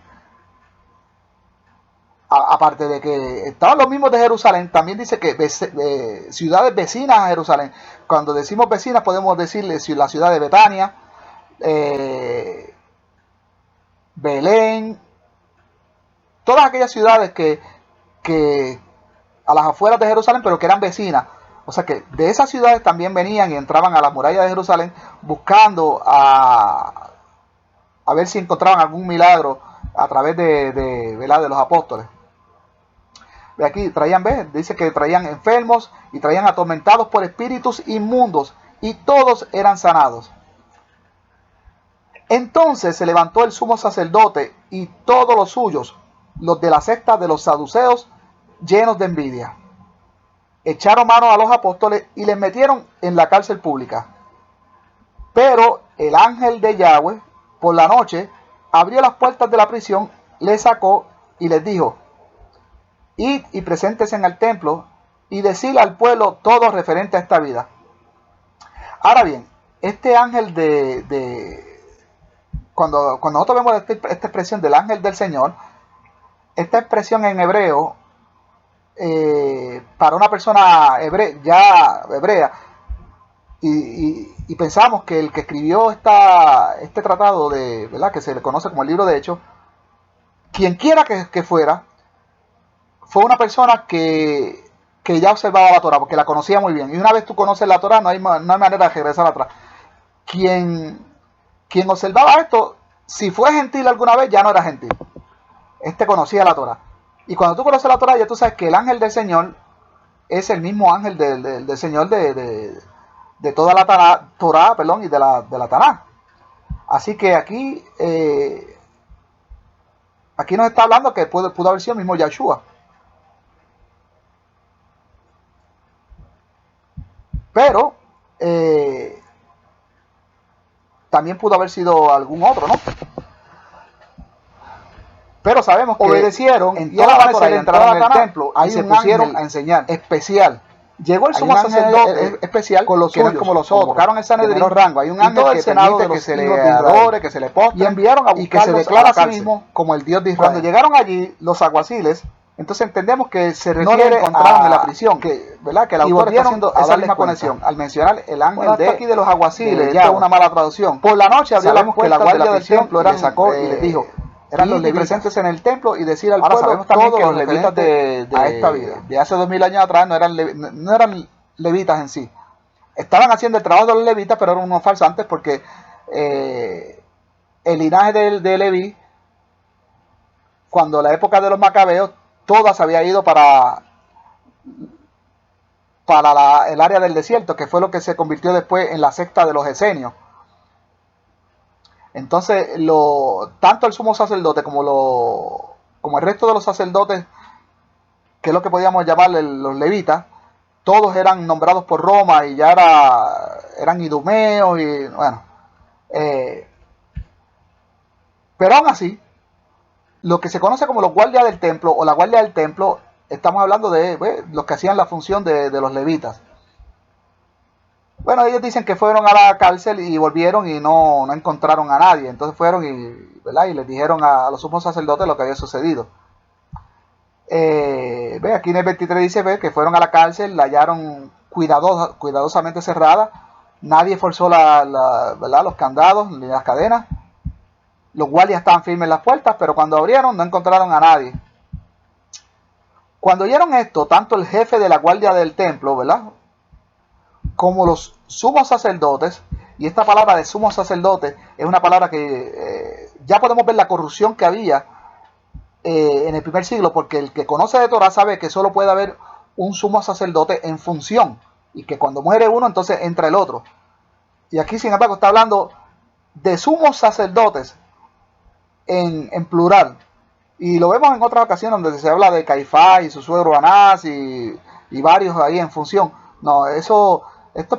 Aparte de que estaban los mismos de Jerusalén, también dice que ciudades vecinas a Jerusalén. Cuando decimos vecinas podemos decirle la ciudad de Betania, Belén, todas aquellas ciudades que a las afueras de Jerusalén, pero que eran vecinas. O sea que de esas ciudades también venían y entraban a las murallas de Jerusalén buscando a ver si encontraban algún milagro a través de los apóstoles. De aquí dice que traían enfermos y traían atormentados por espíritus inmundos, y todos eran sanados. Entonces se levantó el sumo sacerdote y todos los suyos, los de la secta de los saduceos, llenos de envidia. Echaron mano a los apóstoles y les metieron en la cárcel pública. Pero el ángel de Yahweh, por la noche, abrió las puertas de la prisión, les sacó y les dijo: id y preséntense en el templo y decirle al pueblo todo referente a esta vida. Ahora bien, este ángel cuando nosotros vemos esta expresión del ángel del Señor, esta expresión en hebreo, para una persona hebrea, y pensamos que el que escribió este tratado ¿verdad?, que se le conoce como el libro de Hechos, quien quiera que fuera, fue una persona que que ya observaba la Torah, porque la conocía muy bien. Y una vez tú conoces la Torah, no hay manera de regresar atrás. Quien observaba esto, si fue gentil alguna vez, ya no era gentil. Este conocía la Torah. Y cuando tú conoces la Torah, ya tú sabes que el ángel del Señor es el mismo ángel del Señor de toda la Torah, perdón, y de la Taná. Así que aquí nos está hablando que pudo haber sido el mismo Yahshua. Pero también pudo haber sido algún otro, ¿no? Pero sabemos que obedecieron en toda la Torah, entraron en el templo y se pusieron a enseñar. Especial. Llegó el sumo sacerdote especial con los que no es como los otros. Convocaron el Sanedrín, menor rango. Hay un ángel que Senado de que se le adore, que se le postre, y enviaron a buscarlos, y que se declara a sí mismo como el Dios de Israel. Cuando llegaron allí los alguaciles, entonces entendemos que se refiere no encontraron en la prisión, que, ¿verdad? Que el autor está haciendo esa misma conexión al mencionar el ángel de aquí de los alguaciles. Esto es una mala traducción. Por la noche sabemos que la guardia del templo era sacó y les dijo, eran los levitas presentes en el templo y decir al pueblo, sabemos también todos que los levitas a esta vida de hace 2000 años atrás no eran levitas en sí. Estaban haciendo el trabajo de los levitas, pero eran unos farsantes porque el linaje de Leví, cuando la época de los macabeos, todas había ido para el área del desierto, que fue lo que se convirtió después en la secta de los esenios. Entonces, tanto el sumo sacerdote como el resto de los sacerdotes, que es lo que podíamos llamar los levitas, todos eran nombrados por Roma y ya eran idumeos y bueno. Pero aún así, lo que se conoce como los guardias del templo o la guardia del templo, estamos hablando de los que hacían la función de los levitas. Bueno, ellos dicen que fueron a la cárcel y volvieron y no encontraron a nadie. Entonces fueron y les dijeron a los sumos sacerdotes lo que había sucedido. Aquí en el 23 dice que fueron a la cárcel, la hallaron cuidadosamente cerrada. Nadie forzó los candados ni las cadenas. Los guardias estaban firmes en las puertas, pero cuando abrieron no encontraron a nadie. Cuando oyeron esto, tanto el jefe de la guardia del templo, ¿verdad?, como los sumos sacerdotes, y esta palabra de sumo sacerdote es una palabra que ya podemos ver la corrupción que había en el primer siglo, porque el que conoce de Torah sabe que solo puede haber un sumo sacerdote en función, y que cuando muere uno, entonces entra el otro. Y aquí, sin embargo, está hablando de sumos sacerdotes en plural, y lo vemos en otras ocasiones donde se habla de Caifás y su suegro Anás y varios ahí en función. No, esto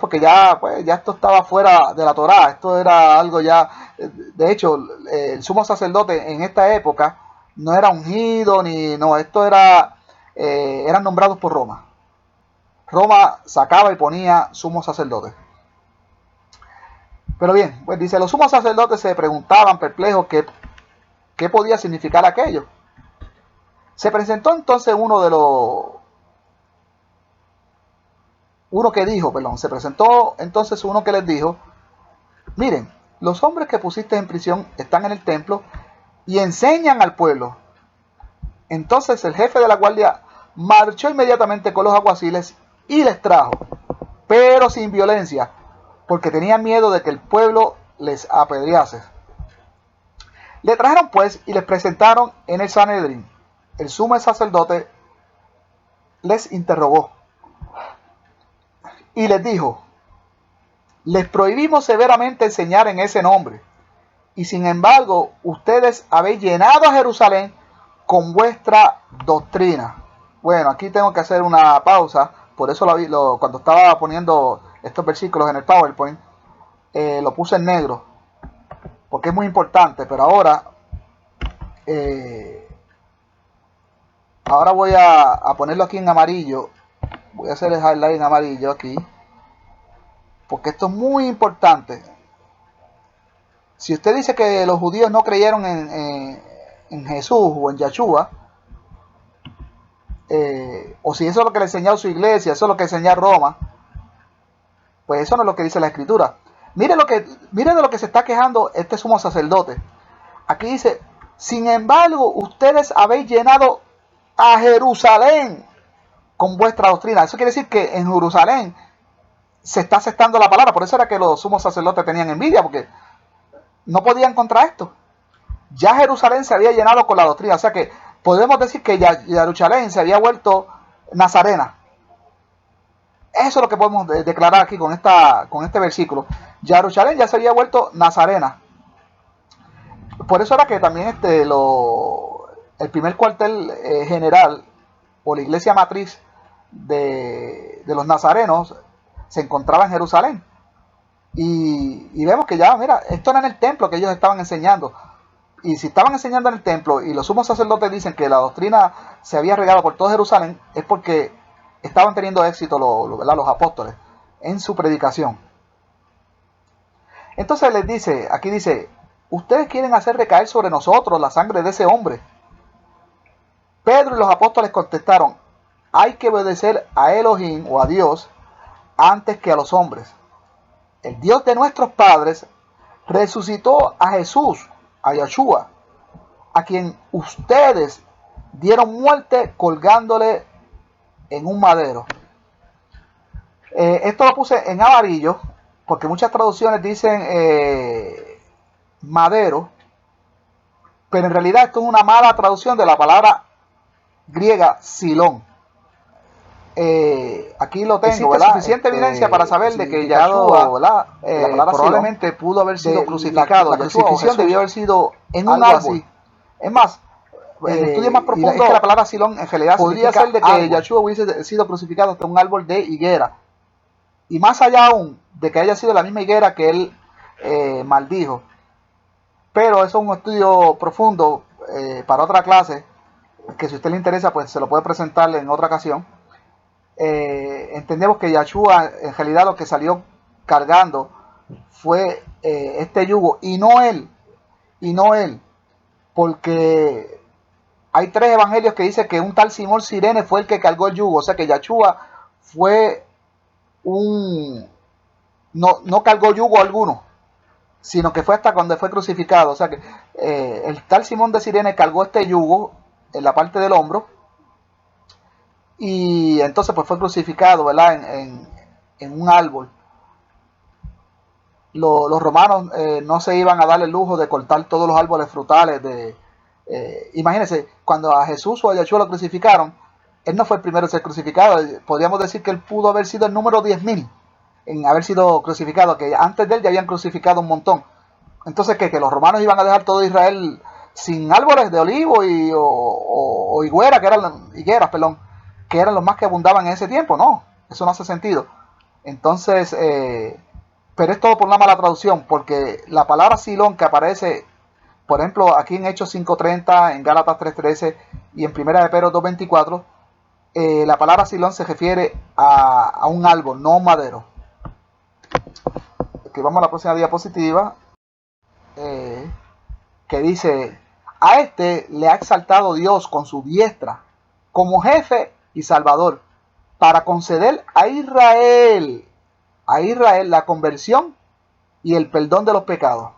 porque ya esto estaba fuera de la Torá, esto era algo ya, de hecho, el sumo sacerdote en esta época no era ungido, esto eran nombrados por Roma. Roma sacaba y ponía sumos sacerdotes. Pero bien, pues dice, los sumos sacerdotes se preguntaban perplejos qué podía significar aquello. Se presentó entonces uno que les dijo, miren, los hombres que pusiste en prisión están en el templo y enseñan al pueblo. Entonces el jefe de la guardia marchó inmediatamente con los alguaciles y les trajo, pero sin violencia, porque tenían miedo de que el pueblo les apedrease. Le trajeron pues y les presentaron en el Sanedrín. El sumo sacerdote les interrogó y les dijo, les prohibimos severamente enseñar en ese nombre, y sin embargo ustedes habéis llenado a Jerusalén con vuestra doctrina. Bueno, aquí tengo que hacer una pausa, por eso cuando estaba poniendo estos versículos en el PowerPoint, lo puse en negro, porque es muy importante, pero ahora voy a ponerlo aquí en amarillo. Voy a hacer el highlight en amarillo aquí, porque esto es muy importante. Si usted dice que los judíos no creyeron en Jesús o en Yahshua, o si eso es lo que le enseñó su iglesia, eso es lo que enseñó Roma, pues eso no es lo que dice la Escritura. Mire de lo que se está quejando este sumo sacerdote. Aquí dice, sin embargo, ustedes habéis llenado a Jerusalén con vuestra doctrina. Eso quiere decir que en Jerusalén se está aceptando la palabra. Por eso era que los sumos sacerdotes tenían envidia, porque no podían contra esto. Ya Jerusalén se había llenado con la doctrina. O sea que podemos decir que Jerusalén se había vuelto nazarena. Eso es lo que podemos declarar aquí con este versículo. Jerusalén ya se había vuelto nazarena. Por eso era que también el primer cuartel general o la iglesia matriz de los nazarenos se encontraba en Jerusalén. Y vemos que ya, mira, esto era en el templo que ellos estaban enseñando. Y si estaban enseñando en el templo y los sumos sacerdotes dicen que la doctrina se había regado por todo Jerusalén, es porque estaban teniendo éxito los apóstoles en su predicación. Entonces les dice, aquí dice, ustedes quieren hacer recaer sobre nosotros la sangre de ese hombre. Pedro y los apóstoles contestaron, hay que obedecer a Elohim o a Dios antes que a los hombres. El Dios de nuestros padres resucitó a Jesús, a Yeshua, a quien ustedes dieron muerte colgándole en un madero. Esto lo puse en amarillo porque muchas traducciones dicen madero, pero en realidad esto es una mala traducción de la palabra griega silón. Aquí lo tengo, existe, ¿verdad? Suficiente evidencia para saber de que Yahshua, ¿verdad? Probablemente pudo haber sido crucificado. La crucifixión debió haber sido en un árbol. Así. Es más, el estudio más profundo es que la palabra silón en realidad podría ser de que Yahshua hubiese sido crucificado hasta un árbol de higuera. Y más allá aún de que haya sido la misma higuera que él maldijo. Pero eso es un estudio profundo para otra clase, que si a usted le interesa, pues se lo puede presentar en otra ocasión. Entendemos que Yahshua en realidad lo que salió cargando fue este yugo y no él, porque hay 3 evangelios que dicen que un tal Simón Sirene fue el que cargó el yugo. O sea que Yahshua fue no cargó yugo alguno, sino que fue hasta cuando fue crucificado. O sea que el tal Simón de Sirene cargó este yugo en la parte del hombro y entonces pues fue crucificado, ¿verdad? En un árbol. Los romanos no se iban a dar el lujo de cortar todos los árboles frutales. Imagínense, cuando a Jesús o a Yahshua lo crucificaron, él no fue el primero en ser crucificado. Podríamos decir que él pudo haber sido el número 10.000 en haber sido crucificado, que antes de él ya habían crucificado un montón. Entonces, ¿qué? Que los romanos iban a dejar todo Israel sin árboles de olivo o higueras, que eran los más que abundaban en ese tiempo. No, eso no hace sentido. Entonces, pero es todo por una mala traducción, porque la palabra silón que aparece, por ejemplo, aquí en Hechos 5.30, en Gálatas 3.13 y en 1 de Pedro 2.24, la palabra silón se refiere a un árbol, no a un madero. Okay, vamos a la próxima diapositiva, que dice, a este le ha exaltado Dios con su diestra como jefe y salvador, para conceder a Israel la conversión y el perdón de los pecados.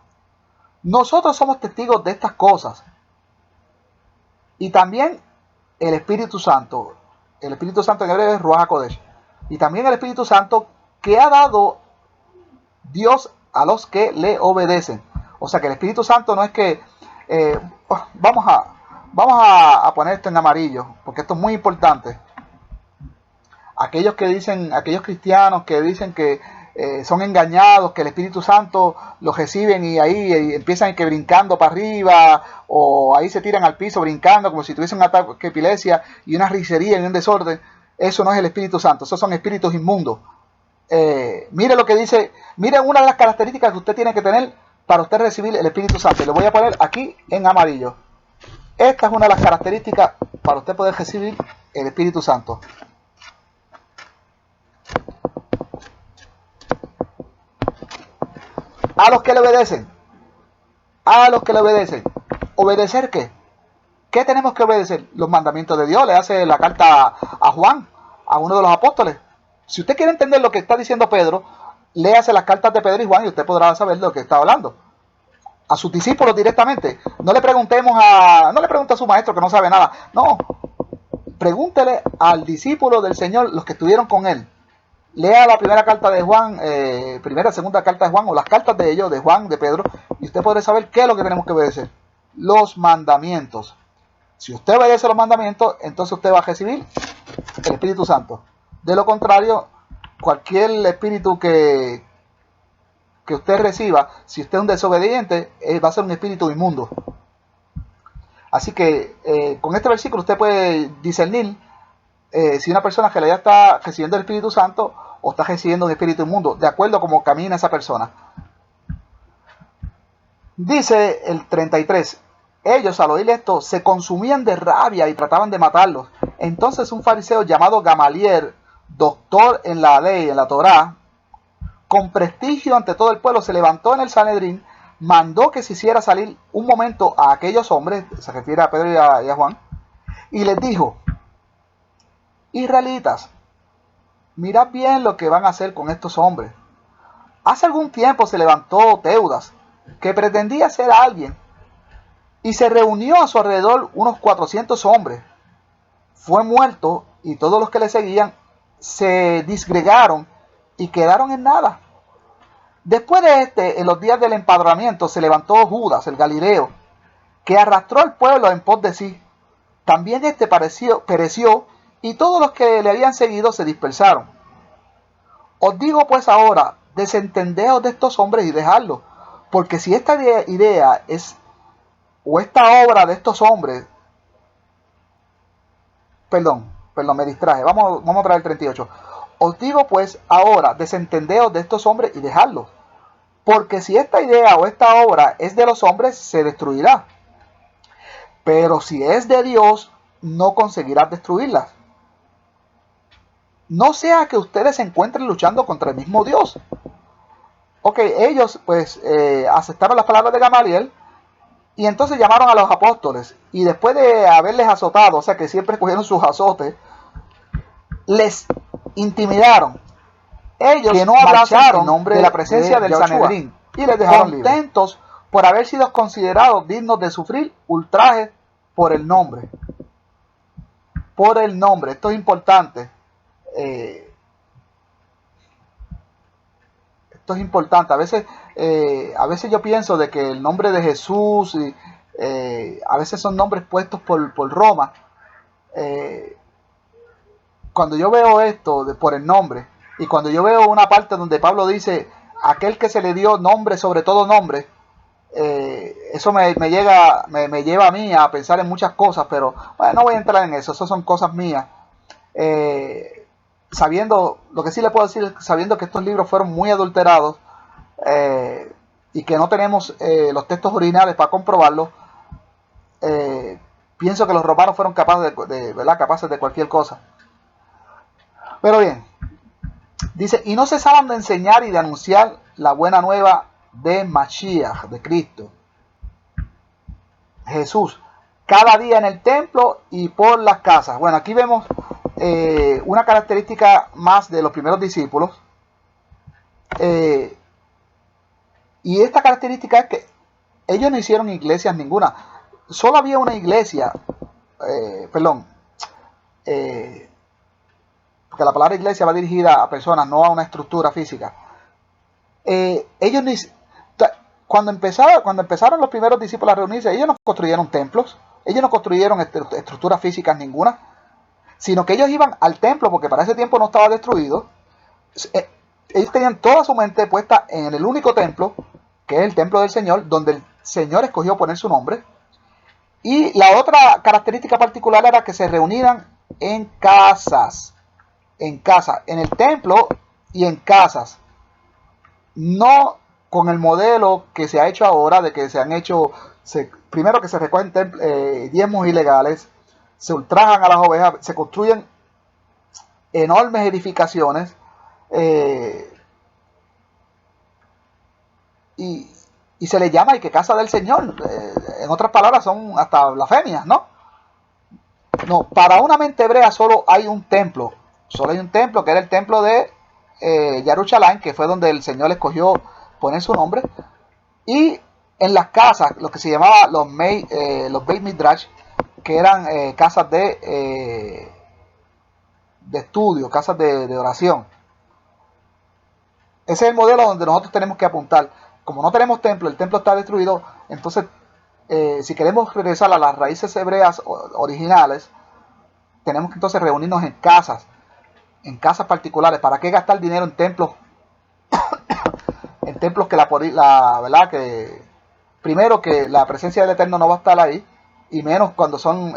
Nosotros somos testigos de estas cosas. Y también el Espíritu Santo. El Espíritu Santo en hebreo es Ruach HaKodesh. Y también el Espíritu Santo que ha dado Dios a los que le obedecen. O sea que el Espíritu Santo no es que... vamos a poner esto en amarillo, porque esto es muy importante. Aquellos cristianos que dicen que son engañados, que el Espíritu Santo los reciben y ahí empiezan que brincando para arriba, o ahí se tiran al piso brincando como si tuviesen un ataque de epilepsia y una risería y un desorden. Eso no es el Espíritu Santo, esos son espíritus inmundos. Mire lo que dice, mire una de las características que usted tiene que tener para usted recibir el Espíritu Santo. Lo voy a poner aquí en amarillo. Esta es una de las características para usted poder recibir el Espíritu Santo. A los que le obedecen. ¿Obedecer qué? ¿Qué tenemos que obedecer? Los mandamientos de Dios. Le hace la carta a Juan, a uno de los apóstoles. Si usted quiere entender lo que está diciendo Pedro, léase las cartas de Pedro y Juan y usted podrá saber de lo que está hablando. A sus discípulos directamente. No le pregunte a su maestro que no sabe nada. No. Pregúntele al discípulo del Señor, los que estuvieron con él. Lea la primera carta de Juan, primera, segunda carta de Juan, o las cartas de ellos, de Juan, de Pedro, y usted podrá saber qué es lo que tenemos que obedecer. Los mandamientos. Si usted obedece los mandamientos, entonces usted va a recibir el Espíritu Santo. De lo contrario, cualquier espíritu que usted reciba, si usted es un desobediente, va a ser un espíritu inmundo. Así que con este versículo usted puede discernir si una persona que ya está recibiendo el Espíritu Santo o está recibiendo un espíritu inmundo, de acuerdo a cómo camina esa persona. Dice el 33, ellos al oír esto se consumían de rabia y trataban de matarlos. Entonces un fariseo llamado Gamaliel, doctor en la ley, en la Torá, con prestigio ante todo el pueblo, se levantó en el Sanedrín, mandó que se hiciera salir un momento a aquellos hombres, se refiere a Pedro y a Juan, y les dijo, israelitas, mirad bien lo que van a hacer con estos hombres. Hace algún tiempo se levantó Teudas, que pretendía ser alguien, y se reunió a su alrededor unos 400 hombres. Fue muerto y todos los que le seguían se disgregaron y quedaron en nada. Después de en los días del empadronamiento, se levantó Judas, el Galileo, que arrastró al pueblo en pos de sí. También pereció y todos los que le habían seguido se dispersaron. Os digo pues ahora, desentendeos de estos hombres y dejadlos, porque si esta idea es, o esta obra de estos hombres, perdón, me distraje, vamos a traer el 38. Os digo pues ahora, desentendeos de estos hombres y dejadlos, porque si esta idea o esta obra es de los hombres, se destruirá. Pero si es de Dios, no conseguirás destruirlas. No sea que ustedes se encuentren luchando contra el mismo Dios. Ok, ellos pues aceptaron las palabras de Gamaliel y entonces llamaron a los apóstoles y después de haberles azotado, o sea que siempre cogieron sus azotes, les intimidaron. Ellos que no marcharon en nombre de la presencia del Sanedrín y les dejaron contentos libres por haber sido considerados dignos de sufrir ultrajes por el nombre. Por el nombre, esto es importante. Esto es importante. A veces yo pienso de que el nombre de Jesús, a veces son nombres puestos por Roma. Cuando yo veo esto por el nombre, y cuando yo veo una parte donde Pablo dice, aquel que se le dio nombre sobre todo nombre, eso me lleva a mí a pensar en muchas cosas, pero bueno, no voy a entrar en eso, son cosas mías. Sabiendo, lo que sí le puedo decir, sabiendo que estos libros fueron muy adulterados y que no tenemos los textos originales para comprobarlo, pienso que los romanos fueron capaces de cualquier cosa. Pero bien, dice, y no cesaban de enseñar y de anunciar la buena nueva de Mashiach, de Cristo, Jesús, cada día en el templo y por las casas. Bueno, aquí vemos una característica más de los primeros discípulos. Y esta característica es que ellos no hicieron iglesias ninguna. Solo había una iglesia, porque la palabra iglesia va dirigida a personas, no a una estructura física. Cuando empezaron los primeros discípulos a reunirse, ellos no construyeron templos, ellos no construyeron estructuras físicas ninguna, sino que ellos iban al templo, porque para ese tiempo no estaba destruido. Ellos tenían toda su mente puesta en el único templo, que es el templo del Señor, donde el Señor escogió poner su nombre. Y la otra característica particular era que se reunieran en casas, en el templo y en casas. No con el modelo que se ha hecho ahora, de que se han hecho, primero que se recogen diezmos ilegales, se ultrajan a las ovejas, se construyen enormes edificaciones y se le llama y que casa del Señor. En otras palabras, son hasta blasfemias, ¿no? No, para una mente hebrea solo hay un templo. Solo hay un templo, que era el templo de Jerusalén, que fue donde el Señor escogió poner su nombre. Y en las casas, lo que se llamaba los Beit Midrash, que eran casas de estudio, casas de oración. Ese es el modelo donde nosotros tenemos que apuntar. Como no tenemos templo, el templo está destruido, entonces si queremos regresar a las raíces hebreas originales, tenemos que entonces reunirnos en casas particulares. ¿Para qué gastar dinero en templos? En templos que la verdad que primero que la presencia del Eterno no va a estar ahí, y menos cuando son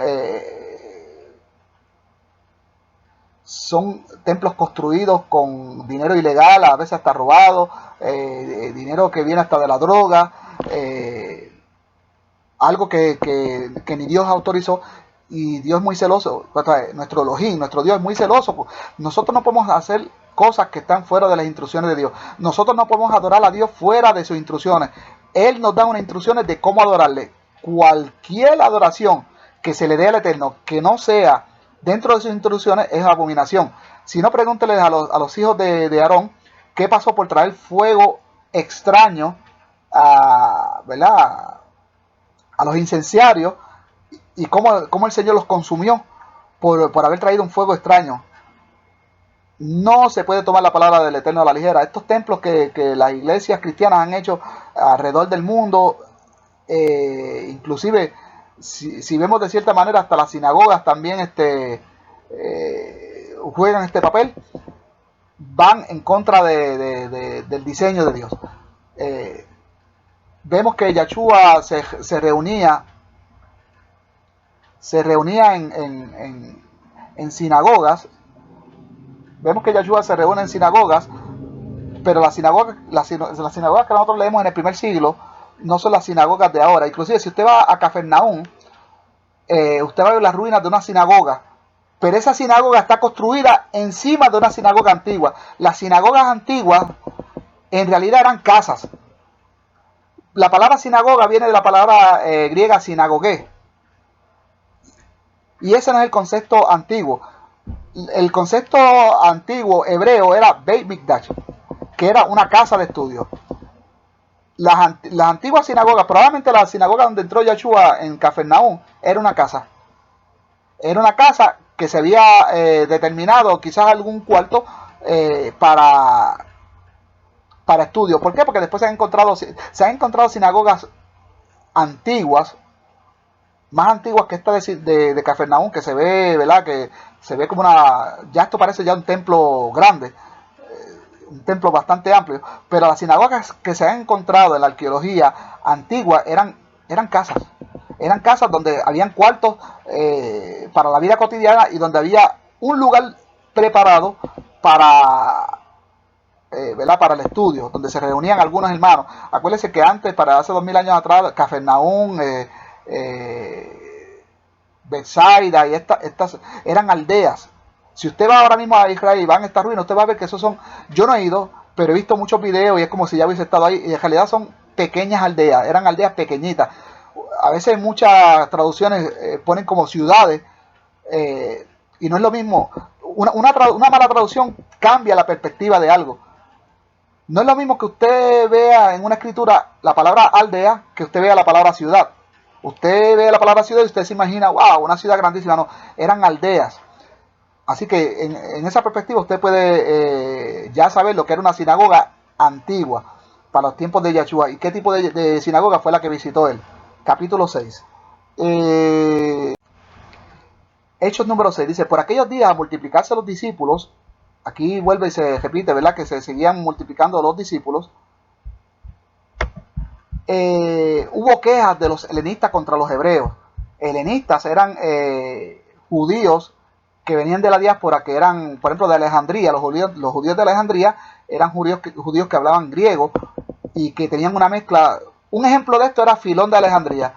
templos construidos con dinero ilegal, a veces hasta robado, dinero que viene hasta de la droga, algo que ni Dios autorizó. Y Dios es muy celoso, nuestro Elohim, nuestro Dios es muy celoso. Nosotros no podemos hacer cosas que están fuera de las instrucciones de Dios. Nosotros no podemos adorar a Dios fuera de sus instrucciones. Él nos da unas instrucciones de cómo adorarle. Cualquier adoración que se le dé al Eterno que no sea dentro de sus instrucciones es abominación. Si no, pregúnteles a los hijos de Aarón qué pasó por traer fuego extraño ¿verdad?, a los incenciarios, y cómo el Señor los consumió por haber traído un fuego extraño. No se puede tomar la palabra del Eterno a la ligera. Estos templos que las iglesias cristianas han hecho alrededor del mundo, inclusive si vemos de cierta manera hasta las sinagogas también juegan este papel, van en contra del diseño de Dios. Vemos que Yahshua se reunía en sinagogas. Vemos que Yahshua se reúne en sinagogas, pero las sinagogas que nosotros leemos en el primer siglo no son las sinagogas de ahora. Inclusive si usted va a Cafarnaúm, usted va a ver las ruinas de una sinagoga, pero esa sinagoga está construida encima de una sinagoga antigua. Las sinagogas antiguas en realidad eran casas. La palabra sinagoga viene de la palabra griega sinagogué, y ese no es el concepto antiguo. El concepto antiguo hebreo era Beit Mikdash, que era una casa de estudio. Las antiguas sinagogas, probablemente la sinagoga donde entró Yahshua en Cafarnaúm, era una casa. Era una casa que se había determinado quizás algún cuarto para estudio. ¿Por qué? Porque después se han encontrado sinagogas antiguas, más antiguas que esta de Cafarnaúm, que se ve, ¿verdad?, que se ve como ya esto parece ya un templo grande, un templo bastante amplio. Pero las sinagogas que se han encontrado en la arqueología antigua eran casas donde habían cuartos para la vida cotidiana, y donde había un lugar preparado para el estudio, donde se reunían algunos hermanos. Acuérdense que antes, para hace 2000 años atrás, Cafarnaúm, Bethsaida y estas eran aldeas. Si usted va ahora mismo a Israel y va en estas ruinas, usted va a ver que esos son, yo no he ido, pero he visto muchos videos y es como si ya hubiese estado ahí, y en realidad son pequeñas aldeas, eran aldeas pequeñitas. A veces muchas traducciones ponen como ciudades, y no es lo mismo. Una mala traducción cambia la perspectiva de algo. No es lo mismo que usted vea en una escritura la palabra aldea que usted vea la palabra ciudad. Usted ve la palabra ciudad y usted se imagina, wow, una ciudad grandísima. No, eran aldeas. Así que en esa perspectiva usted puede ya saber lo que era una sinagoga antigua para los tiempos de Yahshua. ¿Y qué tipo de sinagoga fue la que visitó él? Capítulo 6. Hechos número 6 dice: por aquellos días, a multiplicarse los discípulos. Aquí vuelve y se repite, ¿verdad?, que se seguían multiplicando los discípulos. Hubo quejas de los helenistas contra los hebreos. Helenistas eran judíos que venían de la diáspora, que eran, por ejemplo, de Alejandría. Los judíos de Alejandría eran judíos que hablaban griego y que tenían una mezcla. Un ejemplo de esto era Filón de Alejandría,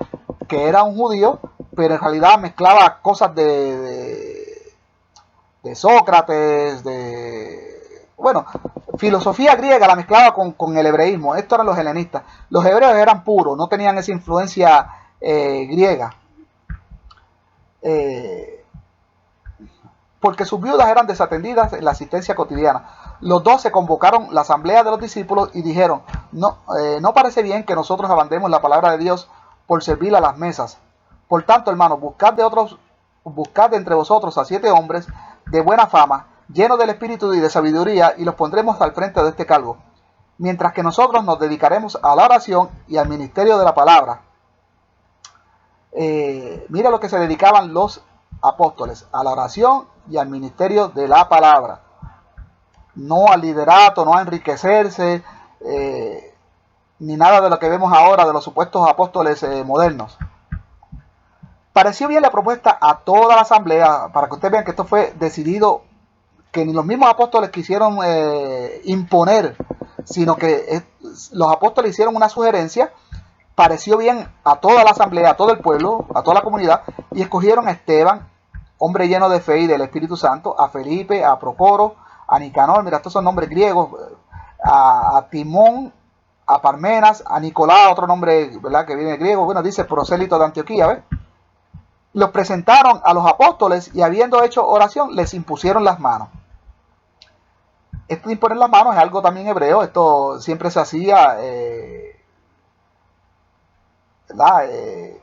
que era un judío, pero en realidad mezclaba cosas de Sócrates, filosofía griega la mezclaba con el hebreísmo. Estos eran los helenistas. Los hebreos eran puros, no tenían esa influencia griega. Porque sus viudas eran desatendidas en la asistencia cotidiana. Los 12 convocaron la asamblea de los discípulos y dijeron: no parece bien que nosotros abandonemos la palabra de Dios por servir a las mesas. Por tanto, hermanos, buscad de entre vosotros a 7 hombres de buena fama, llenos del espíritu y de sabiduría, y los pondremos al frente de este cargo, mientras que nosotros nos dedicaremos a la oración y al ministerio de la palabra. Mira lo que se dedicaban los apóstoles: a la oración y al ministerio de la palabra. No al liderato, no a enriquecerse, ni nada de lo que vemos ahora de los supuestos apóstoles modernos. Pareció bien la propuesta a toda la asamblea, para que ustedes vean que esto fue decidido, que ni los mismos apóstoles quisieron imponer, sino que los apóstoles hicieron una sugerencia. Pareció bien a toda la asamblea, a todo el pueblo, a toda la comunidad, y escogieron a Esteban, hombre lleno de fe y del Espíritu Santo, a Felipe, a Procoro, a Nicanor, mira, estos son nombres griegos, a Timón, a Parmenas, a Nicolás, otro nombre, ¿verdad?, que viene de griego, bueno, dice prosélito de Antioquía, ¿ves? Los presentaron a los apóstoles y, habiendo hecho oración, les impusieron las manos. Esto de imponer las manos es algo también hebreo. Esto siempre se hacía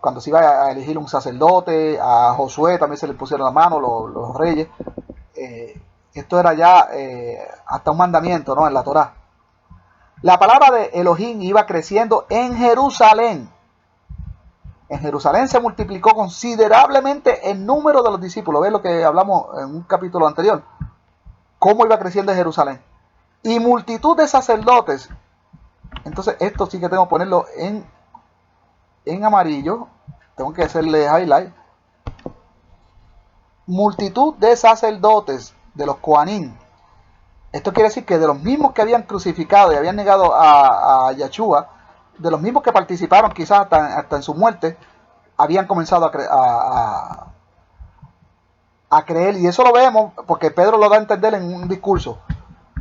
cuando se iba a elegir un sacerdote. A Josué también se le pusieron las manos, los reyes. Esto era ya hasta un mandamiento, ¿no?, en la Torá. La palabra de Elohim iba creciendo en Jerusalén. En Jerusalén se multiplicó considerablemente el número de los discípulos. ¿Ves lo que hablamos en un capítulo anterior? Cómo iba creciendo en Jerusalén. Y multitud de sacerdotes. Entonces esto sí que tengo que ponerlo en amarillo. Tengo que hacerle highlight. Multitud de sacerdotes, de los Coanín. Esto quiere decir que de los mismos que habían crucificado y habían negado a Yeshua, de los mismos que participaron quizás hasta en su muerte, habían comenzado a creer. Y eso lo vemos porque Pedro lo da a entender en un discurso.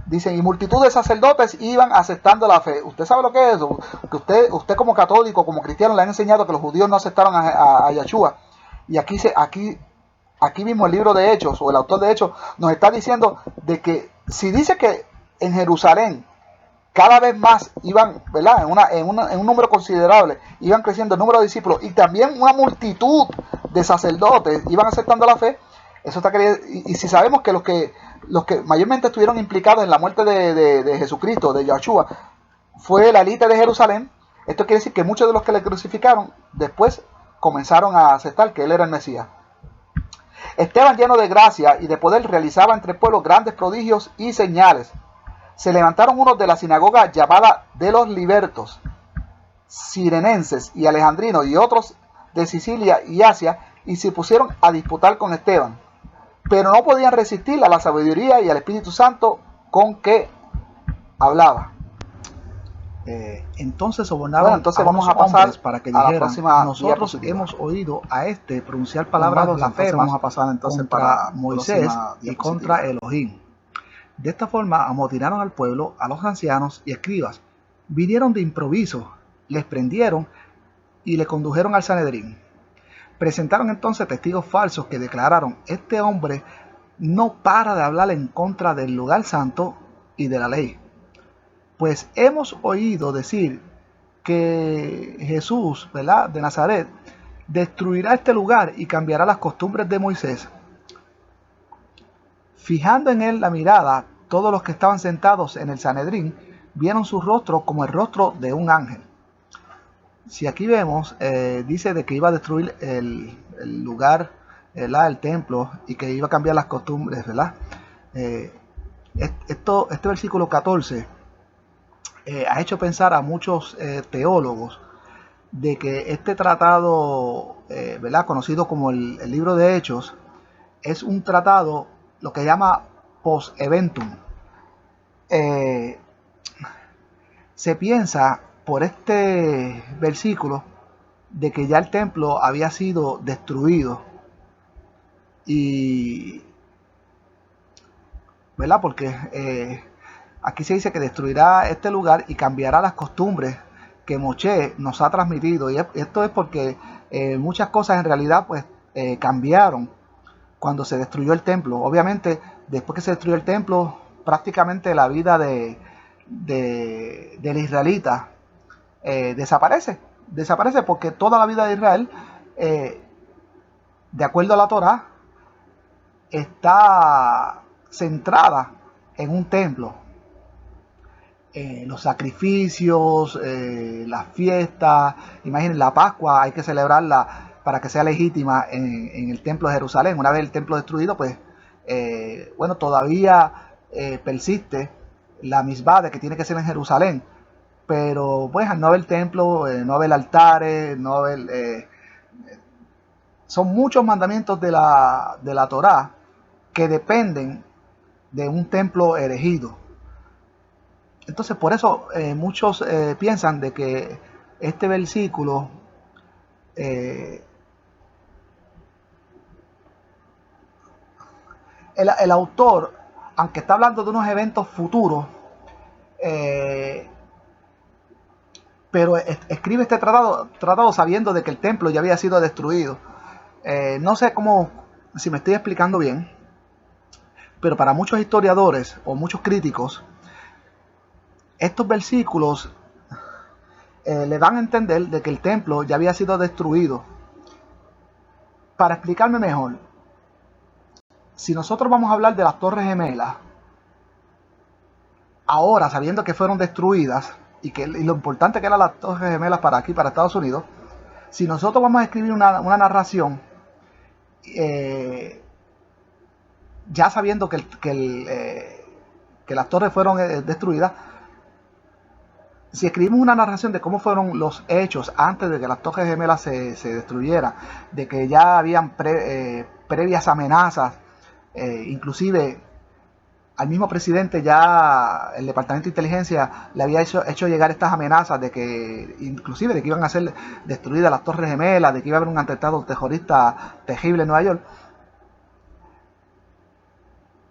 Dicen, y multitud de sacerdotes iban aceptando la fe. ¿Usted sabe lo que es eso? Que usted como católico, como cristiano, le han enseñado que los judíos no aceptaron a Yeshua. Y aquí mismo el libro de Hechos, o el autor de Hechos, nos está diciendo de que si dice que en Jerusalén cada vez más iban, ¿verdad?, en un número considerable, iban creciendo el número de discípulos, y también una multitud de sacerdotes iban aceptando la fe. Eso está queriendo, y si sabemos que los que mayormente estuvieron implicados en la muerte de Jesucristo, de Yeshua, fue la élite de Jerusalén, esto quiere decir que muchos de los que le crucificaron después comenzaron a aceptar que él era el Mesías. Esteban, lleno de gracia y de poder, realizaba entre el pueblo grandes prodigios y señales. Se levantaron unos de la sinagoga llamada de los libertos, cirenenses y alejandrinos, y otros de Sicilia y Asia, y se pusieron a disputar con Esteban, pero no podían resistir a la sabiduría y al Espíritu Santo con que hablaba. Entonces sobornaban entonces vamos a pasar para que a la dijeran, próxima nosotros diapositiva. hemos oído a este pronunciar palabras blasfemas Vamos a pasar entonces contra para Moisés y contra Elohim. De esta forma amotinaron al pueblo, a los ancianos y escribas. Vinieron de improviso, les prendieron y le condujeron al Sanedrín. Presentaron entonces testigos falsos que declararon: este hombre no para de hablar en contra del lugar santo y de la ley. Pues hemos oído decir que Jesús, ¿verdad?, de Nazaret, destruirá este lugar y cambiará las costumbres de Moisés. Fijando en él la mirada, todos los que estaban sentados en el Sanedrín vieron su rostro como el rostro de un ángel. Si aquí vemos, dice de que iba a destruir el lugar, ¿verdad?, el templo, y que iba a cambiar las costumbres, ¿verdad? Este versículo 14 ha hecho pensar a muchos teólogos de que este tratado, ¿verdad?, conocido como el libro de Hechos, es un tratado, lo que llama post-eventum. Se piensa por este versículo de que ya el templo había sido destruido, y ¿verdad?, porque aquí se dice que destruirá este lugar y cambiará las costumbres que Moshe nos ha transmitido. Y esto es porque muchas cosas en realidad pues cambiaron cuando se destruyó el templo. Obviamente, después que se destruyó el templo, prácticamente la vida del israelita desaparece porque toda la vida de Israel de acuerdo a la Torá, está centrada en un templo. Los sacrificios, las fiestas, imaginen la Pascua, hay que celebrarla para que sea legítima en el templo de Jerusalén. Una vez el templo destruido, pues bueno, todavía persiste la misbah de que tiene que ser en Jerusalén, pero pues al no haber templo, no haber altares, no haber... son muchos mandamientos de la Torá que dependen de un templo erigido. Entonces por eso muchos piensan de que este versículo el autor, aunque está hablando de unos eventos futuros, pero escribe este tratado sabiendo de que el templo ya había sido destruido. No sé si me estoy explicando bien, pero para muchos historiadores o muchos críticos, estos versículos le dan a entender de que el templo ya había sido destruido. Para explicarme mejor, si nosotros vamos a hablar de las Torres Gemelas, ahora sabiendo que fueron destruidas y lo importante que eran las Torres Gemelas para aquí, para Estados Unidos, si nosotros vamos a escribir una narración, ya sabiendo que las torres fueron destruidas, si escribimos una narración de cómo fueron los hechos antes de que las Torres Gemelas se destruyeran, de que ya habían previas amenazas, inclusive al mismo presidente ya el Departamento de Inteligencia le había hecho llegar estas amenazas de que inclusive de que iban a ser destruidas las Torres Gemelas, de que iba a haber un atentado terrorista terrible en Nueva York.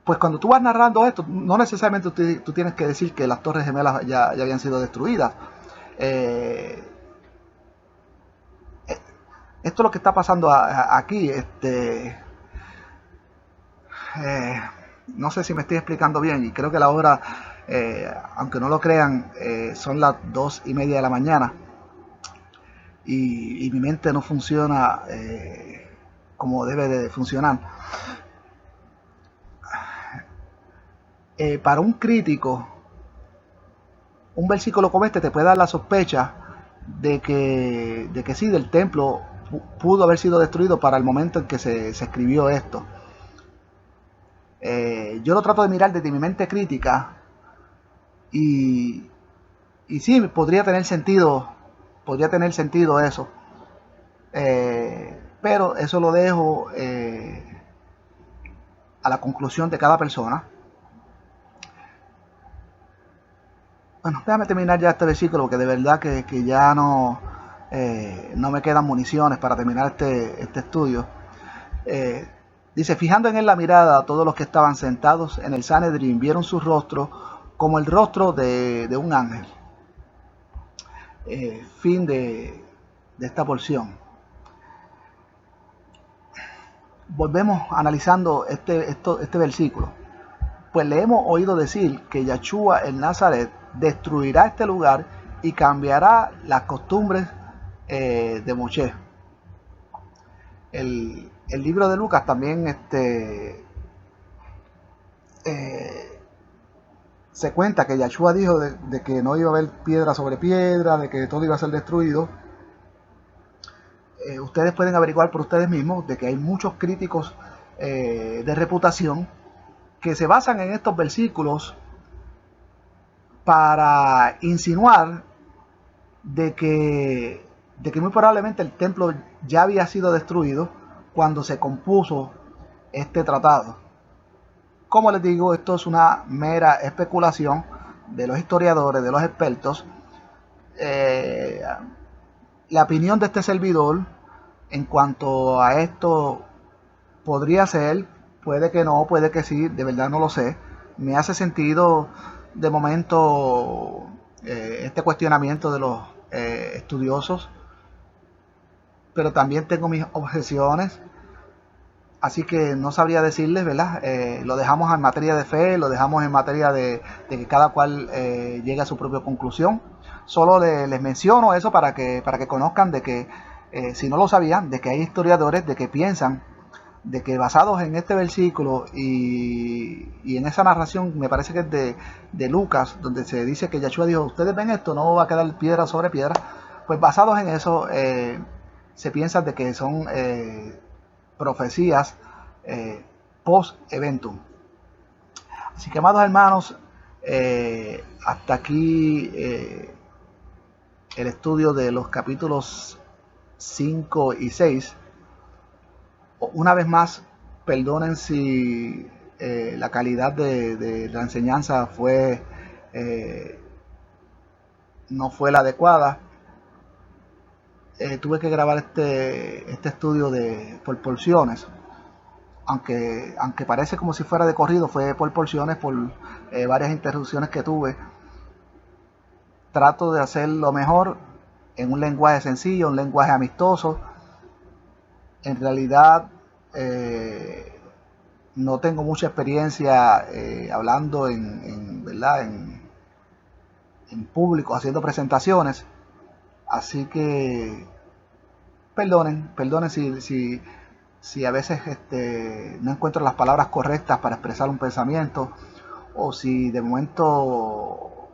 Pues cuando tú vas narrando esto, no necesariamente tú tienes que decir que las Torres Gemelas ya habían sido destruidas. Esto es lo que está pasando aquí. No sé si me estoy explicando bien, y creo que la hora, aunque no lo crean, son las 2:30 de la mañana y mi mente no funciona como debe de funcionar. Para un crítico, un versículo como este te puede dar la sospecha de que sí, del templo pudo haber sido destruido para el momento en que se escribió esto. Yo lo trato de mirar desde mi mente crítica y sí, podría tener sentido eso, pero eso lo dejo a la conclusión de cada persona. Bueno, déjame terminar ya este versículo porque de verdad que ya no me quedan municiones para terminar este estudio. Dice, fijando en él la mirada, todos los que estaban sentados en el Sanedrín vieron su rostro como el rostro de un ángel. Fin de esta porción. Volvemos analizando este versículo. Pues le hemos oído decir que Yahshua el Nazaret destruirá este lugar y cambiará las costumbres de Moshe. El libro de Lucas también se cuenta que Yahshua dijo de que no iba a haber piedra sobre piedra, de que todo iba a ser destruido. Ustedes pueden averiguar por ustedes mismos de que hay muchos críticos de reputación que se basan en estos versículos para insinuar de que muy probablemente el templo ya había sido destruido cuando se compuso este tratado. Como les digo, esto es una mera especulación de los historiadores, de los expertos. La opinión de este servidor en cuanto a esto podría ser, puede que no, puede que sí, de verdad no lo sé. Me hace sentido de momento este cuestionamiento de los estudiosos, pero también tengo mis objeciones, así que no sabría decirles, ¿verdad? Lo dejamos en materia de fe, lo dejamos en materia de que cada cual llegue a su propia conclusión. Solo les menciono eso para que conozcan de que, si no lo sabían, de que hay historiadores de que piensan de que basados en este versículo y en esa narración, me parece que es de Lucas, donde se dice que Yahshua dijo, ustedes ven esto, no va a quedar piedra sobre piedra, pues basados en eso se piensa de que son profecías post-eventum. Así que, amados hermanos, hasta aquí el estudio de los capítulos 5 y 6. Una vez más, perdonen si la calidad de la enseñanza no fue la adecuada. Tuve que grabar este estudio por porciones, aunque parece como si fuera de corrido, fue por porciones, por varias interrupciones que tuve. Trato de hacerlo mejor en un lenguaje sencillo, un lenguaje amistoso. En realidad no tengo mucha experiencia hablando ¿verdad? en público, haciendo presentaciones, así que perdonen si a veces no encuentro las palabras correctas para expresar un pensamiento, o si de momento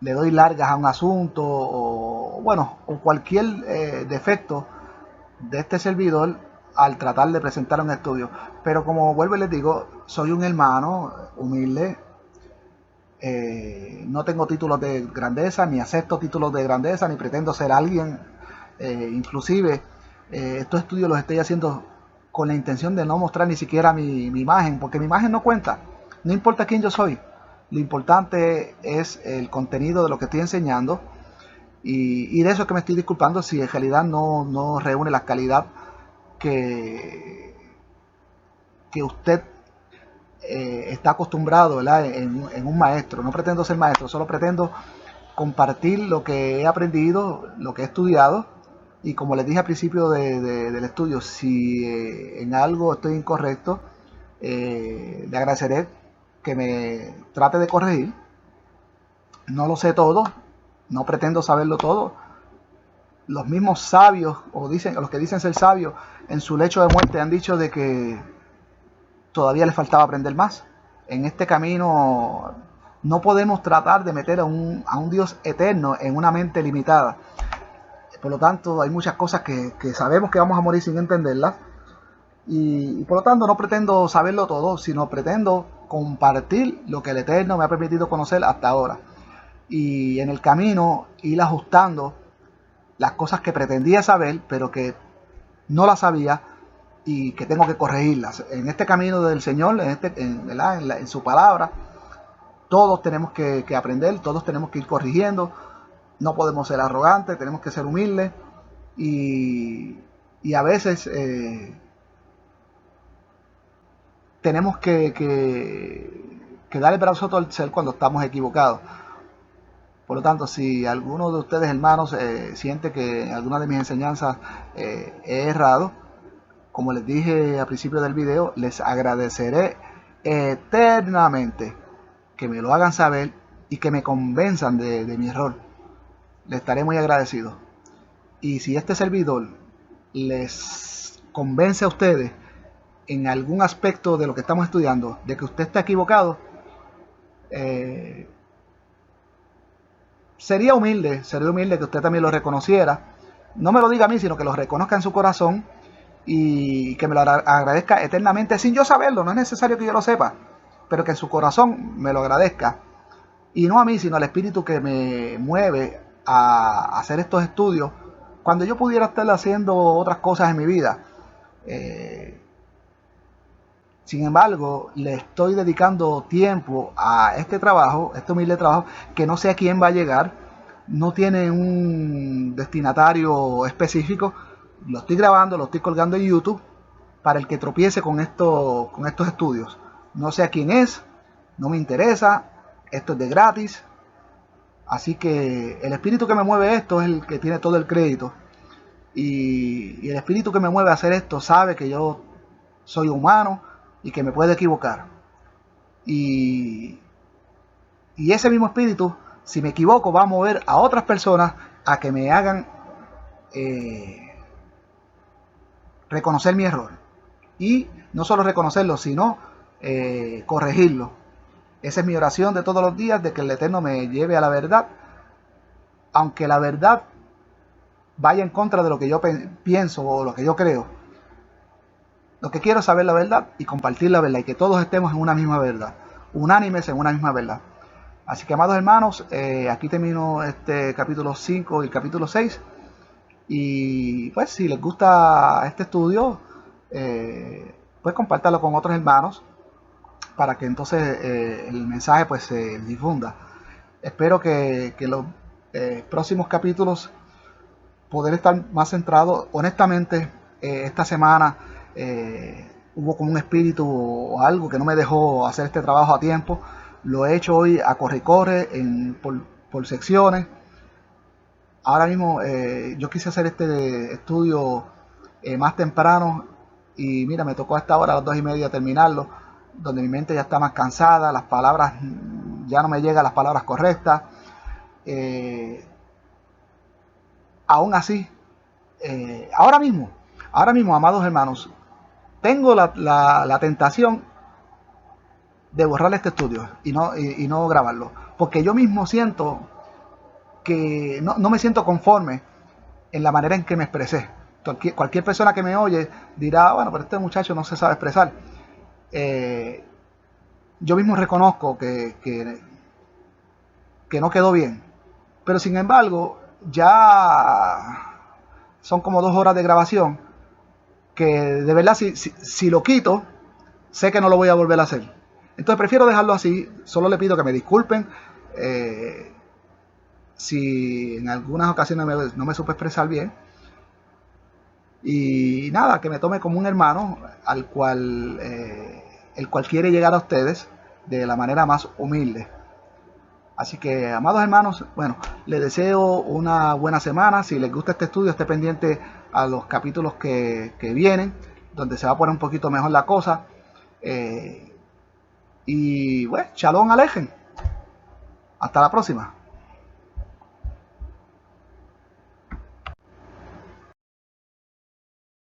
le doy largas a un asunto, o cualquier defecto de este servidor al tratar de presentar un estudio. Pero como vuelvo y les digo, soy un hermano humilde, no tengo títulos de grandeza, ni acepto títulos de grandeza, ni pretendo ser alguien. Inclusive estos estudios los estoy haciendo con la intención de no mostrar ni siquiera mi imagen, porque mi imagen no cuenta, no importa quién yo soy. Lo importante es el contenido de lo que estoy enseñando, y de eso que me estoy disculpando si en realidad no reúne la calidad que usted está acostumbrado, ¿verdad? en un maestro. No pretendo ser maestro, solo pretendo compartir lo que he aprendido, lo que he estudiado, y como les dije al principio del estudio, si en algo estoy incorrecto, le agradeceré que me trate de corregir. No lo sé todo, no pretendo saberlo todo. Los mismos sabios, los que dicen ser sabios, en su lecho de muerte han dicho de que todavía les faltaba aprender más. En este camino no podemos tratar de meter a un Dios eterno en una mente limitada. Por lo tanto, hay muchas cosas que sabemos que vamos a morir sin entenderlas. Y por lo tanto no pretendo saberlo todo, sino pretendo compartir lo que el Eterno me ha permitido conocer hasta ahora. Y en el camino ir ajustando las cosas que pretendía saber, pero que no las sabía y que tengo que corregirlas. En este camino del Señor, en su palabra, todos tenemos que aprender, todos tenemos que ir corrigiendo. No podemos ser arrogantes, tenemos que ser humildes, y a veces tenemos que dar el brazo a torcer cuando estamos equivocados. Por lo tanto, si alguno de ustedes, hermanos, siente que en alguna de mis enseñanzas he errado, como les dije al principio del video, les agradeceré eternamente que me lo hagan saber y que me convenzan de mi error. Les estaré muy agradecido. Y si este servidor les convence a ustedes en algún aspecto de lo que estamos estudiando, de que usted está equivocado, sería humilde que usted también lo reconociera. No me lo diga a mí, sino que lo reconozca en su corazón y que me lo agradezca eternamente sin yo saberlo. No es necesario que yo lo sepa, pero que en su corazón me lo agradezca. Y no a mí, sino al espíritu que me mueve a hacer estos estudios, cuando yo pudiera estar haciendo otras cosas en mi vida. Sin embargo, le estoy dedicando tiempo a este trabajo, este humilde trabajo, que no sé a quién va a llegar, no tiene un destinatario específico. Lo estoy grabando, lo estoy colgando en YouTube para el que tropiece con estos estudios. No sé a quién es, no me interesa, esto es de gratis. Así que el espíritu que me mueve esto es el que tiene todo el crédito. Y el espíritu que me mueve a hacer esto sabe que yo soy humano y que me puede equivocar. Y ese mismo espíritu, si me equivoco, va a mover a otras personas a que me hagan reconocer mi error. Y no solo reconocerlo, sino corregirlo. Esa es mi oración de todos los días, de que el Eterno me lleve a la verdad, aunque la verdad vaya en contra de lo que yo pienso o lo que yo creo. Lo que quiero es saber la verdad y compartir la verdad, y que todos estemos en una misma verdad, unánimes en una misma verdad. Así que, amados hermanos, aquí termino este capítulo 5 y el capítulo 6. Y pues si les gusta este estudio, pues compártalo con otros hermanos, para que entonces el mensaje pues se difunda. Espero que los próximos capítulos poder estar más centrado. Honestamente, esta semana hubo como un espíritu o algo que no me dejó hacer este trabajo a tiempo. Lo he hecho hoy a corre por secciones. Ahora mismo yo quise hacer este estudio más temprano, y mira, me tocó a esta hora, a las 2:30, terminarlo, donde mi mente ya está más cansada, las palabras, ya no me llegan las palabras correctas. Aún así, ahora mismo, amados hermanos, tengo la tentación de borrar este estudio y no grabarlo, porque yo mismo siento que no me siento conforme en la manera en que me expresé. Cualquier persona que me oye dirá, bueno, pero este muchacho no se sabe expresar. Yo mismo reconozco que no quedó bien, pero sin embargo ya son como 2 horas de grabación que de verdad si lo quito, sé que no lo voy a volver a hacer. Entonces prefiero dejarlo así. Solo le pido que me disculpen si en algunas ocasiones no me supe expresar bien. Y nada, que me tome como un hermano el cual quiere llegar a ustedes de la manera más humilde. Así que, amados hermanos, bueno, les deseo una buena semana. Si les gusta este estudio, esté pendiente a los capítulos que vienen, donde se va a poner un poquito mejor la cosa. Y bueno, Shalom Alejem. Hasta la próxima.